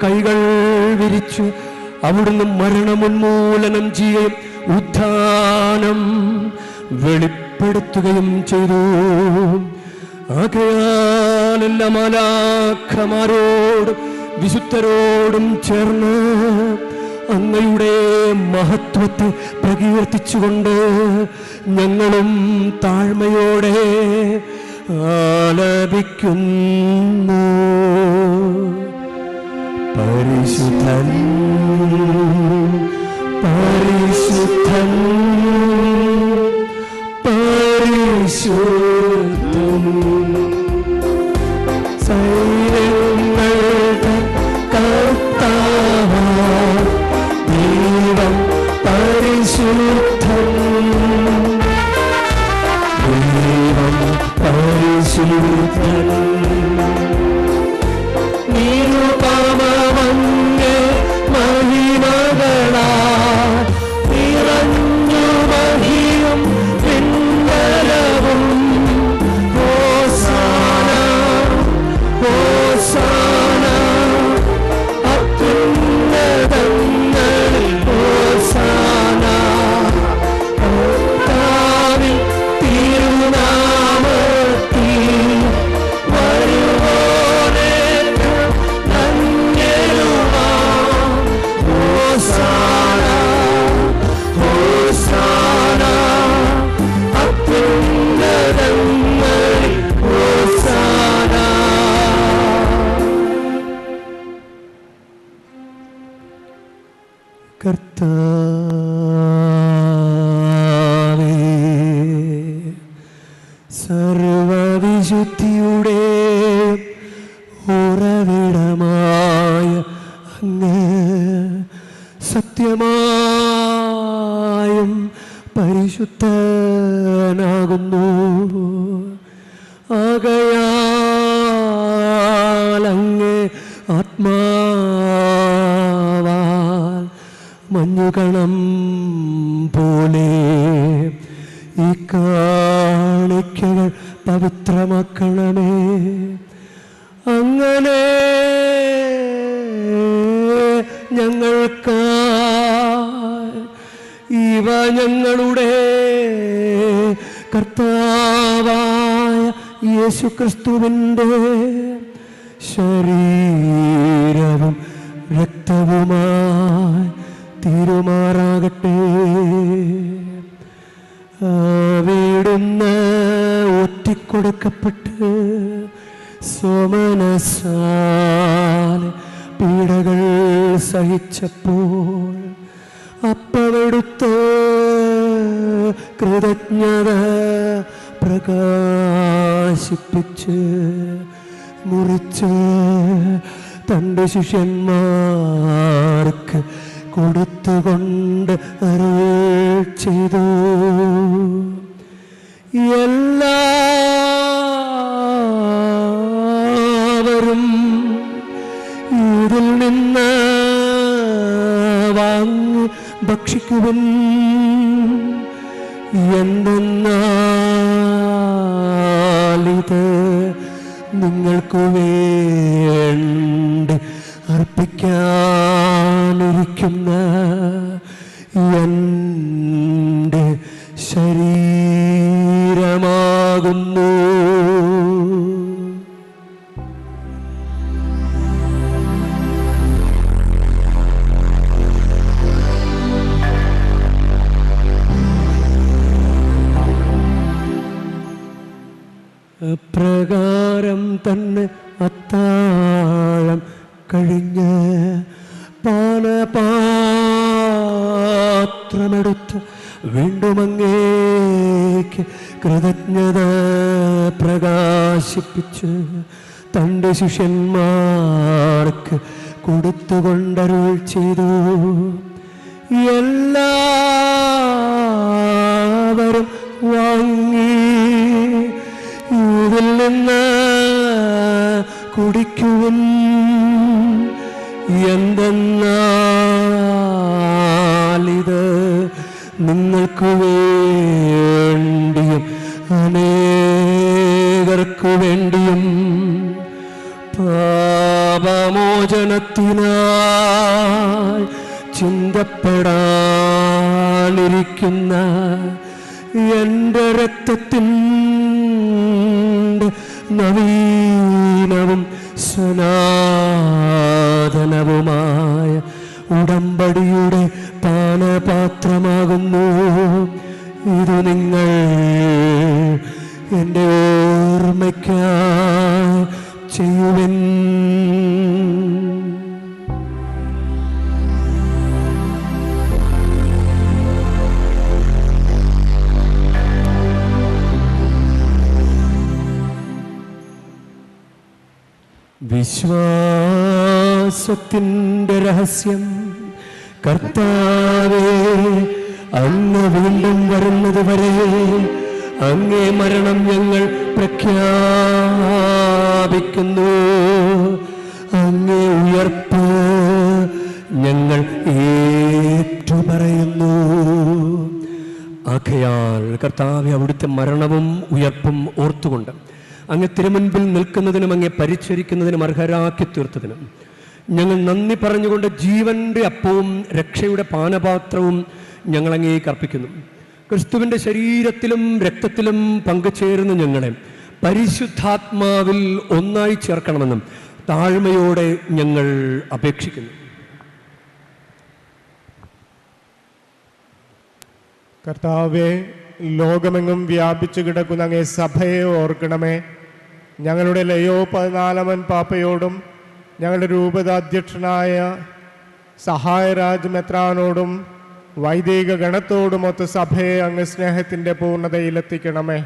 കൈകൾ വിരിച്ചു അവിടുന്ന് മരണമുന്മൂലനം ചെയ്യുകയും ഉദ്ധാനം വെളിപ്പെടുത്തുകയും ചെയ്തു. ആകയാൽ എല്ലാ മാലാഖമാരോടും വിശുദ്ധരോടും ചേർന്ന് അങ്ങയുടെ മഹത്വത്തെ പ്രകീർത്തിച്ചുകൊണ്ട് ഞങ്ങളും താഴ്മയോടെ ആലപിക്കുന്നു. പരിശുദ്ധൻ പരിശുദ്ധൻ പരിശുദ്ധൻ സൈന്യങ്ങളുടെ കർത്താവാം ദൈവം പരിശുദ്ധൻ. ദൈവം പരിശുദ്ധൻ. നിരുപമമങ്ങേ മഹിമകളാ നിറഞ്ഞു മഹിയും പിൻബലവും ഓസ കർത്താവേ, സർവവിശുദ്ധിയുടെ ഉറവിടമായ അങ്ങ് സത്യമായും പരിശുദ്ധനാകുന്നു. ആകയാൽ അങ്ങ് ആത്മാവാൽ മഞ്ഞുകണം പോലെ ഈ കാണിക്കകൾ പവിത്രമാക്കണമേ. അങ്ങനെ ഞങ്ങൾക്കായി ഇവ ഞങ്ങളുടെ കർത്താവായ യേശുക്രിസ്തുവിൻ്റെ ശരീരവും രക്തവുമായി തീരുമാറാകട്ടെ. അവിടുന്ന് ഒറ്റിക്കൊടുക്കപ്പെട്ട് സോമനസാൽ പീഡകൾ സഹിച്ചപ്പോൾ അപ്പമെടുത്ത് കൃതജ്ഞത പ്രകാശിപ്പിച്ച് മുറിച്ച് തൻ്റെ ശിഷ്യന്മാർക്ക് കൊടുത്തുകൊണ്ട് അരുൾ ചെയ്തു. എല്ലാവരും ഇതിൽ നിന്ന് വാങ്ങി ഭക്ഷിക്കുവിൻ. എന്തെന്നാലിത് നിങ്ങൾക്ക് വേണ്ടി അർപ്പിക്കാനിരിക്കുന്ന എൻ്റെ ശരീരമാകുന്നു. അപ്രകാരം തന്നെ അത്താഴം കഴിഞ്ഞ് പാനപാത്രമെടുത്ത് വീണ്ടും അങ്ങേക്ക് കൃതജ്ഞത പ്രകാശിപ്പിച്ച് തൻ്റെ ശിഷ്യന്മാർക്ക് കൊടുത്തുകൊണ്ടരുൾ ചെയ്തു. എല്ലാവരും വാങ്ങി ഇതിൽ നിന്ന് കുടിക്കുവിൻ. എന്തെന്നാലിത് നിങ്ങൾക്ക് വേണ്ടിയും അനേകർക്കു വേണ്ടിയും പാപമോചനത്തിനായി ചിന്തപ്പെടാനിരിക്കുന്ന എൻ്റെ രക്തത്തിൻ്റെ നവീനവും സനാതനവുമായ ഉടമ്പടിയുടെ പാനപാത്രമാകുന്നു. ഇത് നിങ്ങൾ എൻ്റെ ഓർമ്മയ്ക്കായി ചെയ്യുവിൻ. വിശ്വാസത്തിൻ്റെ രഹസ്യം. കർത്താവേ, അങ്ങ് വീണ്ടും വരുന്നത് വരെ അങ്ങേ മരണം ഞങ്ങൾ പ്രഖ്യാപിക്കുന്നു. അങ്ങേ ഉയർപ്പ് ഞങ്ങൾ ഏറ്റുപറയുന്നു. ആകയാൽ കർത്താവേ, അവിടുത്തെ മരണവും ഉയർപ്പും ഓർത്തുകൊണ്ട് അങ്ങ് തിരുമുൻപിൽ നിൽക്കുന്നതിനും അങ്ങേ പരിചരിക്കുന്നതിനും അർഹരാക്കി തീർത്തതിനും ഞങ്ങൾ നന്ദി പറഞ്ഞുകൊണ്ട് ജീവൻ്റെ അപ്പവും രക്ഷയുടെ പാനപാത്രവും ഞങ്ങൾ അങ്ങേക്ക് അർപ്പിക്കുന്നു. ക്രിസ്തുവിൻ്റെ ശരീരത്തിലും രക്തത്തിലും പങ്കുചേരുന്ന ഞങ്ങളെ പരിശുദ്ധാത്മാവിൽ ഒന്നായി ചേർക്കണമെന്നും താഴ്മയോടെ ഞങ്ങൾ അപേക്ഷിക്കുന്നു. കർത്താവേ, ലോകമെങ്ങും വ്യാപിച്ചു കിടക്കുന്ന അങ്ങേ സഭയെ ഓർക്കണമേ. ഞങ്ങളുടെ ലയോ 14 പാപ്പയോടും ഞങ്ങളുടെ രൂപതാധ്യക്ഷനായ സഹായരാജ് മെത്രാനോടും വൈദിക ഗണത്തോടുമൊത്ത് സഭയെ അങ്ങ് സ്നേഹത്തിൻ്റെ പൂർണ്ണതയിലെത്തിക്കണമേ.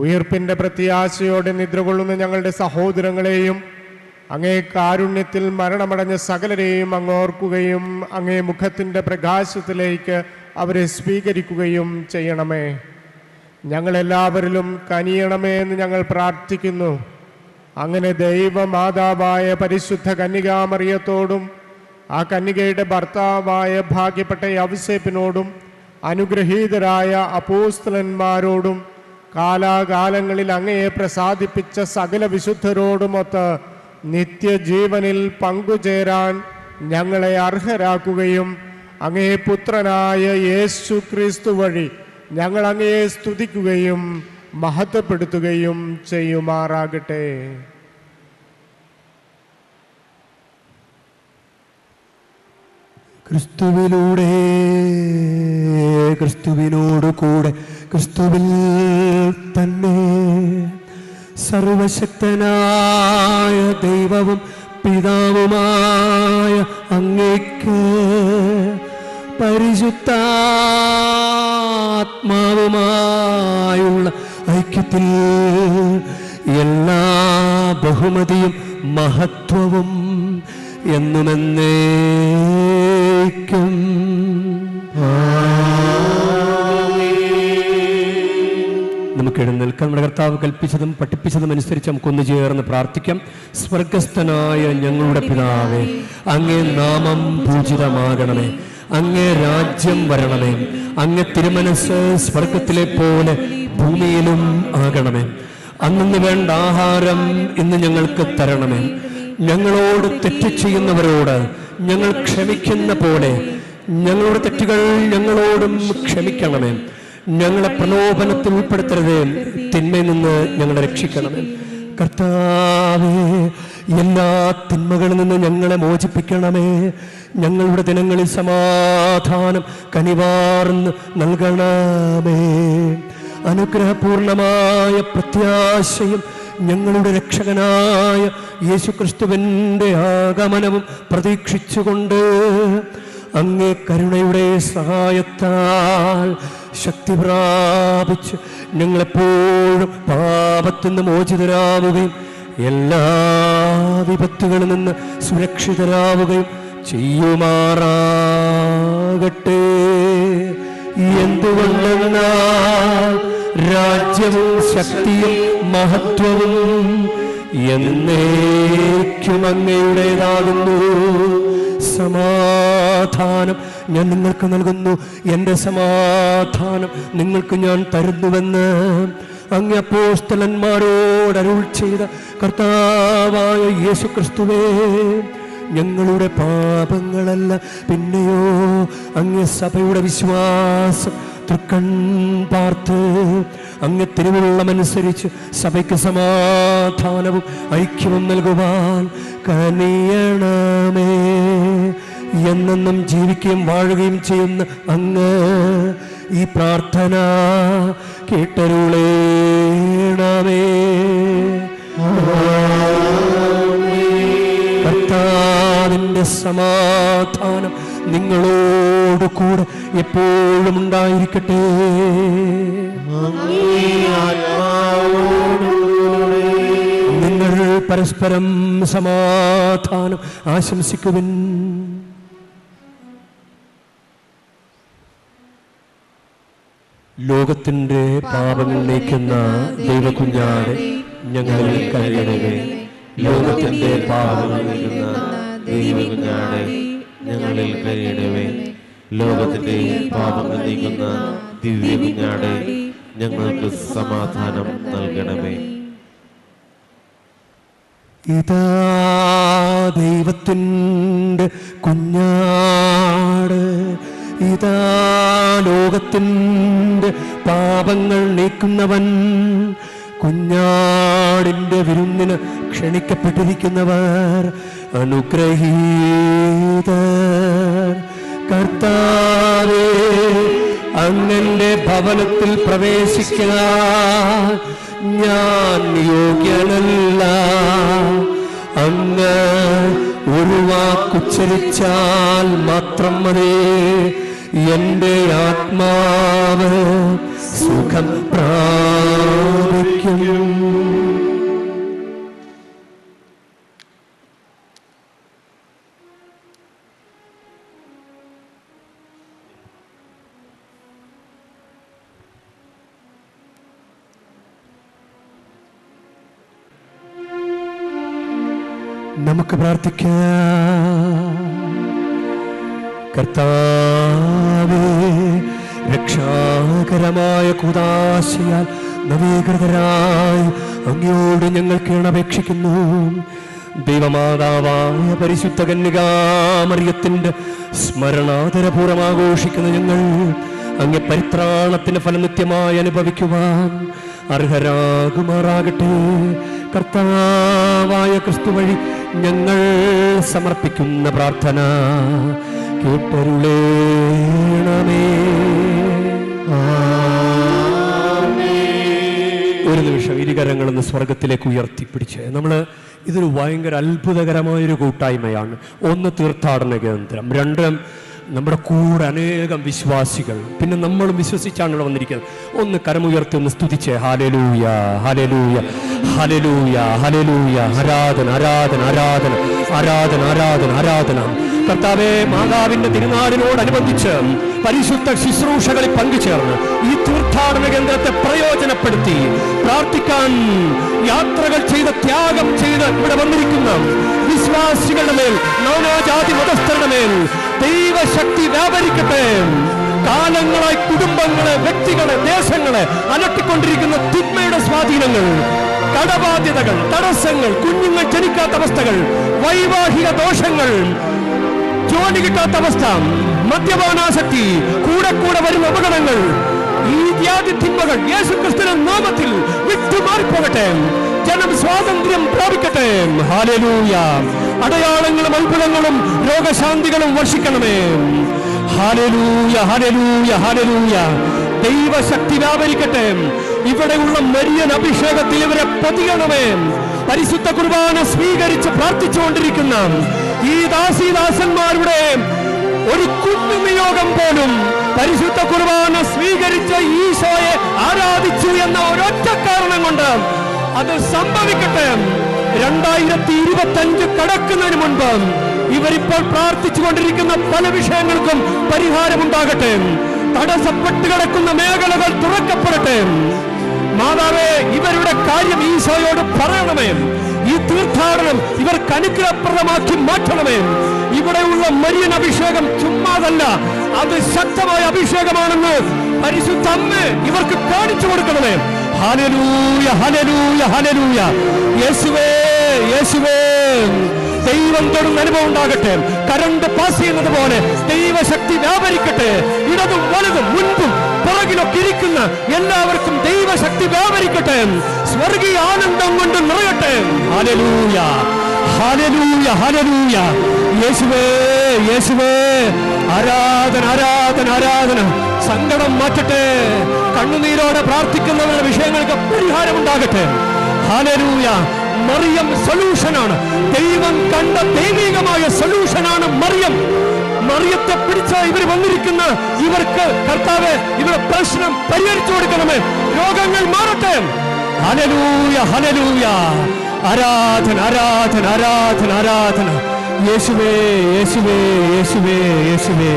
ഉയിർപ്പിൻ്റെ പ്രത്യാശയോടെ നിദ്രകൊള്ളുന്ന ഞങ്ങളുടെ സഹോദരങ്ങളെയും അങ്ങേ കാരുണ്യത്തിൽ മരണമടഞ്ഞ സകലരെയും അങ്ങ് ഓർക്കുകയും അങ്ങേ മുഖത്തിൻ്റെ പ്രകാശത്തിലേക്ക് അവരെ സ്വീകരിക്കുകയും ചെയ്യണമേ. ഞങ്ങളെല്ലാവരിലും കനിയണമേ എന്ന് ഞങ്ങൾ പ്രാർത്ഥിക്കുന്നു. അങ്ങനെ ദൈവമാതാവായ പരിശുദ്ധ കന്യകാമറിയത്തോടും ആ കന്യകയുടെ ഭർത്താവായ ഭാഗ്യപ്പെട്ട യൗസേപ്പിനോടും അനുഗ്രഹീതരായ അപ്പോസ്തലന്മാരോടും കാലാകാലങ്ങളിൽ അങ്ങയെ പ്രസാദിപ്പിച്ച സകല വിശുദ്ധരോടുമൊത്ത് നിത്യജീവനിൽ പങ്കുചേരാൻ ഞങ്ങളെ അർഹരാക്കുകയും അങ്ങേ പുത്രനായ യേശു ക്രിസ്തു വഴി ഞങ്ങൾ അങ്ങയെ സ്തുതിക്കുകയും മഹത്വപ്പെടുത്തുകയും ചെയ്യുമാറാകട്ടെ. ക്രിസ്തുവിലൂടെ, ക്രിസ്തുവിനോട് കൂടെ, ക്രിസ്തുവിൽ തന്നെ സർവശക്തനായ ദൈവവും പിതാവുമായ അങ്ങേക്ക് പരിശുദ്ധാത്മാവുമായുള്ള ഐക്യത്തിൽ എല്ലാ ബഹുമതിയും മഹത്വവും എന്നുമെന്നേക്കും നമുക്ക് എഴുന്നേൽക്കാം. നമ്മുടെ കർത്താവ് കൽപ്പിച്ചതും പഠിപ്പിച്ചതും അനുസരിച്ച് നമുക്കൊന്നു ചേർന്ന് പ്രാർത്ഥിക്കാം. സ്വർഗസ്ഥനായ ഞങ്ങളുടെ പിതാവേ, അങ്ങേ നാമം പൂജിതമാകണമേ, അങ്ങേ രാജ്യം വരണമേ, അങ്ങേ തിരുമനസ് സ്വർഗത്തിലെ പോലെ ഭൂമിയിലും ആകണമേ. അന്നു വേണ്ട ആഹാരം ഇന്ന് ഞങ്ങൾക്ക് തരണമേ. ഞങ്ങളോട് തെറ്റ് ചെയ്യുന്നവരോട് ഞങ്ങൾ ക്ഷമിക്കുന്ന പോലെ ഞങ്ങളുടെ തെറ്റുകൾ ഞങ്ങളോടും ക്ഷമിക്കണമേ. ഞങ്ങളെ പ്രലോഭനത്തിൽ ഉൾപ്പെടുത്തരുതേ, തിന്മയിൽ നിന്ന് ഞങ്ങളെ രക്ഷിക്കണമേ. കർത്താവേ, എല്ലാ തിന്മകളിൽ നിന്ന് ഞങ്ങളെ മോചിപ്പിക്കണമേ. ഞങ്ങളുടെ ദിനങ്ങളിൽ സമാധാനം കനിവാർന്ന് നൽകണമേ. അനുഗ്രഹപൂർണമായ പ്രത്യാശയും ഞങ്ങളുടെ രക്ഷകനായ യേശുക്രിസ്തുവിൻ്റെ ആഗമനവും പ്രതീക്ഷിച്ചുകൊണ്ട് അങ്ങേ കരുണയുടെ സഹായത്താൽ ശക്തി പ്രാപിച്ച് ഞങ്ങളെപ്പോഴും പാപത്തിൽ നിന്ന് മോചിതരാവുകയും എല്ലാ വിപത്തുകളിൽ നിന്ന് സുരക്ഷിതരാവുകയും ചെയ്യുമാറാകട്ടെ. എന്തുകൊണ്ടെന്നാൽ രാജ്യവും ശക്തിയും മഹത്വവും എന്നേക്കും അങ്ങയുടേതാകുന്നു. സമാധാനം ഞാൻ നിങ്ങൾക്ക് നൽകുന്നു, എൻ്റെ സമാധാനം നിങ്ങൾക്ക് ഞാൻ തരുന്നുവെന്ന് അങ്ങ് അപ്പോസ്തലന്മാരോട് അരുൾ ചെയ്ത കർത്താവായ യേശുക്രിസ്തുവേ, ഞങ്ങളുടെ പാപങ്ങളല്ല പിന്നെയോ അങ്ങ് സഭയുടെ വിശ്വാസം തൃക്കൺ പാർത്ത് അങ്ങ് തിരുവുള്ളമനുസരിച്ച് സഭയ്ക്ക് സമാധാനവും ഐക്യവും നൽകുവാൻ കനിയണമേ. എന്നെന്നും ജീവിക്കുകയും വാഴുകയും ചെയ്യുന്ന അങ്ങ് ഈ പ്രാർത്ഥന കേട്ടരുളേണമേ. കർത്താവിൻ്റെ സമാധാനം നിങ്ങളോട് കൂടെ എപ്പോഴും ഉണ്ടായിരിക്കട്ടെ. നിങ്ങൾ പരസ്പരം സമാധാനം ആശംസിക്കുവിൻ. ലോകത്തിൻ്റെ പാപങ്ങൾ നീക്കുന്ന ദൈവകുഞ്ഞാടെ ഞങ്ങളിൽ കരുണണമേ. ലോകത്തിന്റെ പാപങ്ങൾ നീക്കുന്ന ദൈവകുഞ്ഞാടെ ഞങ്ങളിൽ കരുണമേ. ലോകത്തിന്റെ പാപങ്ങൾ നീക്കുന്ന ദിവ്യകുഞ്ഞാടെ ഞങ്ങൾക്ക് സമാധാനം നൽകണമേ. ഇതാ ദൈവത്തിൻ്റെ കുഞ്ഞാട്, ഇതാ ലോകത്തിൻ്റെ പാപങ്ങൾ നീക്കുന്നവൻ. കുഞ്ഞാടിൻ്റെ വിരുന്നിന് ക്ഷണിക്കപ്പെട്ടിരിക്കുന്നവർ അനുഗ്രഹീതർ. കർത്താവേ, അങ്ങന്റെ ഭവനത്തിൽ പ്രവേശിക്കാൻ ഞാൻ യോഗ്യനല്ല. അങ്ങ് ഒരു വാക്കുച്ചരിച്ചാൽ മാത്രം മതി എൻ്റെ ആത്മാവ് സുഖം പ്രാപിക്കും. നമുക്ക് പ്രാർത്ഥിക്കാം. കർത്താവേ, രക്ഷാകരമായ കൂദാശയാൽ നവീകൃതരായി അങ്ങയോട് ഞങ്ങൾ കേണപേക്ഷിക്കുന്നു. ദൈവമാതാവായ പരിശുദ്ധ കന്യകാമറിയത്തിൻ്റെ സ്മരണാദരപൂർവ്വം ആഘോഷിക്കുന്ന ഞങ്ങൾ അങ്ങേ പരിത്രാണത്തിന്റെ ഫലം നിത്യമായി അനുഭവിക്കുവാൻ അർഹരാകുമാറാകട്ടെ. കർത്താവായ ക്രിസ്തു വഴി ഞങ്ങൾ സമർപ്പിക്കുന്ന പ്രാർത്ഥന കേട്ടരുളേണമേ. ഒരു നിമിഷം ഇരുകരങ്ങളൊന്ന് സ്വർഗത്തിലേക്ക് ഉയർത്തിപ്പിടിച്ച് ഇതൊരു ഭയങ്കര അത്ഭുതകരമായൊരു കൂട്ടായ്മയാണ്. ഒന്ന്, തീർത്ഥാടന കേന്ദ്രം. രണ്ട്, നമ്മുടെ കൂടെ അനേകം വിശ്വാസികൾ. പിന്നെ നമ്മളും വിശ്വസിച്ചാണ് ഇവിടെ വന്നിരിക്കുന്നത്. ഒന്ന് കരമുയർത്തി ഒന്ന് സ്തുതിച്ചേ. ഹല്ലേലൂയ, ഹല്ലേലൂയ, ഹല്ലേലൂയ, ഹല്ലേലൂയ. ആരാധന, ആരാധന, ആരാധന, ആരാധന, ആരാധന, ആരാധന. കർത്താവേ, മാതാവിന്റെ തിരുനാളിനോടനുബന്ധിച്ച് പരിശുദ്ധ ശുശ്രൂഷകളിൽ പങ്കുചേർന്ന് ഈ തീർത്ഥാടന കേന്ദ്രത്തെ പ്രയോജനപ്പെടുത്തി പ്രാർത്ഥിക്കാൻ യാത്രകൾ ചെയ്ത് ത്യാഗം ചെയ്ത് ഇവിടെ വന്നിരിക്കുന്ന വിശ്വാസികളുടെ മേൽ, നാനാജാതി മതസ്ഥരുടെ മേൽ ദൈവശക്തി വ്യാപരിക്കട്ടെ. കാലങ്ങളായി കുടുംബങ്ങളെ, വ്യക്തികളെ, ദേശങ്ങളെ അലട്ടിക്കൊണ്ടിരിക്കുന്ന തിന്മയുടെ സ്വാധീനങ്ങൾ, കടബാധ്യതകൾ, തടസ്സങ്ങൾ, കുഞ്ഞുങ്ങൾ ജനിക്കാത്ത അവസ്ഥകൾ, വൈവാഹിക ദോഷങ്ങൾ, ജോലി കിട്ടാത്ത അവസ്ഥ, മദ്യപാനാസക്തി, കൂടെ കൂടെ വരുന്ന അപകടങ്ങൾ, ഈ വ്യാധി തിന്മകൾ യേശുക്രിസ്തുവിന്റെ നാമത്തിൽ വിട്ടുമാറിപ്പോകട്ടെ. ജനം സ്വാതന്ത്ര്യം പ്രാപിക്കട്ടെ. ഹല്ലേലൂയ. അടയാളങ്ങളും അത്ഭുതങ്ങളും രോഗശാന്തികളും വർഷിക്കണമേ. ഹല്ലേലൂയ, ഹല്ലേലൂയ, ഹല്ലേലൂയ. ദൈവശക്തി വ്യാപരിക്കട്ടെ. ഇവിടെയുള്ള മരിയൻ അഭിഷേകത്തിൽ ഇവരെ പതിയണമേ. പരിശുദ്ധ കുർബാന സ്വീകരിച്ച് പ്രാർത്ഥിച്ചുകൊണ്ടിരിക്കുന്ന ഈ ദാസീദാസന്മാരുടെ ഒരു കുഞ്ഞു നിയോഗം പോലും പരിശുദ്ധ കുർബാന സ്വീകരിച്ച ഈശോയെ ആരാധിച്ചു എന്ന ഒരൊറ്റ കാരണം കൊണ്ട് അത് സംഭവിക്കട്ടെ. 2025 കടക്കുന്നതിന് മുൻപ് ഇവരിപ്പോൾ പ്രാർത്ഥിച്ചുകൊണ്ടിരിക്കുന്ന പല വിഷയങ്ങൾക്കും പരിഹാരമുണ്ടാകട്ടെ. തടസ്സപ്പെട്ട് കിടക്കുന്ന മേഖലകൾ തുറക്കപ്പെടട്ടെ. മാതാവേ, ഇവരുടെ കാര്യം ഈശോയോട് പറയണമേ. ഈ തീർത്ഥാടനം ഇവർക്ക് അനുഗ്രഹപ്രദമാക്കി മാറ്റണമേ. ഇവിടെയുള്ള മരിയൻ അഭിഷേകം ചുമ്മാതല്ല, അത് ശക്തമായ അഭിഷേകമാണെന്ന് പരിശുദ്ധ അമ്മ ഇവർക്ക് കാണിച്ചു കൊടുക്കണമേ. ഹല്ലേലൂയ, ഹല്ലേലൂയ, ഹല്ലേലൂയ. യേശുവേ, യേശുവേ. ദൈവം തൊടുന്ന അനുഭവം ഉണ്ടാകട്ടെ. കരണ്ട് പാസ് ചെയ്യുന്നത് പോലെ ദൈവശക്തി വ്യാപരിക്കട്ടെ. ഇടതും വലതും മുൻപും പുറകിലൊക്കെ ഇരിക്കുന്ന എല്ലാവർക്കും ദൈവശക്തി വ്യാപരിക്കട്ടെ. സ്വർഗീയ ആനന്ദം കൊണ്ട് നിറയട്ടെ. ഹല്ലേലൂയ, ഹല്ലേലൂയ, ഹല്ലേലൂയ. യേശുവേ, യേശുവേ. ആരാധന, ആരാധന, ആരാധന. സങ്കടം മാറ്റട്ടെ. കണ്ണുനീരോടെ പ്രാർത്ഥിക്കുന്നവരുടെ വിഷയങ്ങൾക്ക് പരിഹാരമുണ്ടാകട്ടെ. ഹല്ലേലൂയ. മറിയം സൊല്യൂഷനാണ്. ദൈവം കണ്ട ദൈവികമായ സൊല്യൂഷനാണ് മറിയം. മറിയത്തെ പിടിച്ച ഇവർ വന്നിരിക്കുന്ന ഇവർക്ക് കർത്താവേ, ഇവരുടെ പ്രശ്നം പരിഹരിച്ചു കൊടുക്കണമേ. രോഗങ്ങൾ മാറട്ടെ. ഹല്ലേലൂയ, ഹല്ലേലൂയ. ആരാധന, ആരാധന, ആരാധന, ആരാധന. യേശുവേ, യേശുവേ, യേശുവേ, യേശുവേ.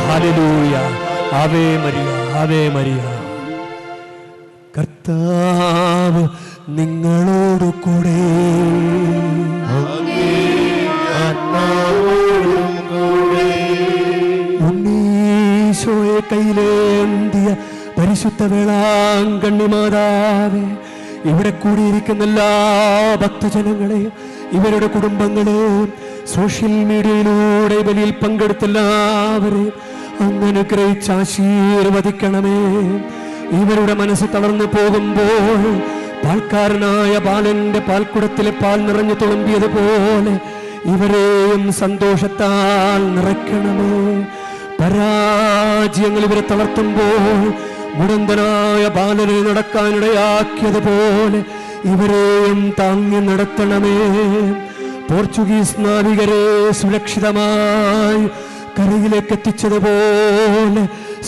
Hallelujah. Ave Maria, Ave Maria. കർത്താവ് നിങ്ങളോട് കൂടെ, ഉണ്ണീശോയെ കയ്യിലേന്തിയ പരിശുദ്ധ വേളാങ്കണ്ണി മാതാവേ, ഇവിടെ കൂടിയിരിക്കുന്ന എല്ലാ ഭക്തജനങ്ങളെയും ഇവരുടെ കുടുംബങ്ങളെയും സോഷ്യൽ മീഡിയയിലൂടെ ബലിയിൽ പങ്കെടുത്തെല്ലാവരെയും അങ്ങനെ ഗ്രഹിച്ച് ആശീർവദിക്കണമേ. ഇവരുടെ മനസ്സ് തളർന്നു പോകുമ്പോൾ പാൽക്കാരനായ ബാലന്റെ പാൽക്കുടത്തിലെ പാൽ നിറഞ്ഞു തുളുമ്പിയതുപോലെ ഇവരെയും സന്തോഷത്താൽ നിറയ്ക്കണമേ. പരാജയങ്ങൾ ഇവരെ തളർത്തുമ്പോൾ മുടന്തനായ ബാലനെ നടക്കാനിടയാക്കിയതുപോലെ ഇവരെയും താങ്ങി നടത്തണമേ. പോർച്ചുഗീസ് നാവികരെ സുരക്ഷിതമായി കരയിലേക്ക് എത്തിച്ചതുപോലെ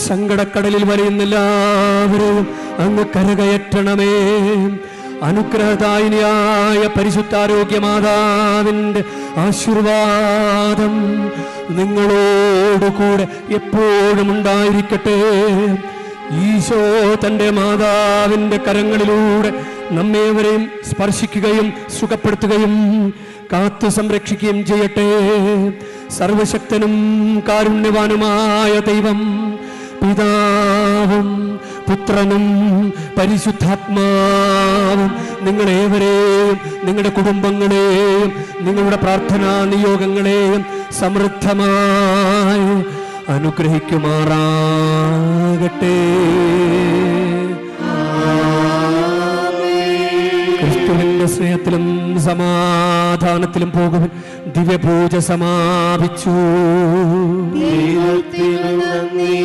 സങ്കടക്കടലിൽ വലയുന്ന എല്ലാവരെയും അങ്ങ് കരകയറ്റണമേ. അനുഗ്രഹദായിനിയായ പരിശുദ്ധാരോഗ്യ മാതാവിൻ്റെ ആശീർവാദം നിങ്ങളോടുകൂടെ എപ്പോഴും ഉണ്ടായിരിക്കട്ടെ. ഈശോ തൻ്റെ മാതാവിൻ്റെ കരങ്ങളിലൂടെ നമ്മേവരെയും സ്പർശിക്കുകയും സുഖപ്പെടുത്തുകയും കാത്തു സംരക്ഷിക്കുകയും ചെയ്യട്ടെ. സർവശക്തനും കാരുണ്യവാനുമായ ദൈവം പിതാവും പുത്രനും പരിശുദ്ധാത്മാവും നിങ്ങളേവരെയും നിങ്ങളുടെ കുടുംബങ്ങളെയും നിങ്ങളുടെ പ്രാർത്ഥനാ നിയോഗങ്ങളെയും സമൃദ്ധമായി അനുഗ്രഹിക്കുമാറാകട്ടെ. ക്രിസ്തുവിന്റെ സ്നേഹത്തിലും സമാധാനത്തിലും പോകുവാൻ ദിവ്യപൂജ സമാപിച്ചു. ദൈവത്തിന് നന്ദി.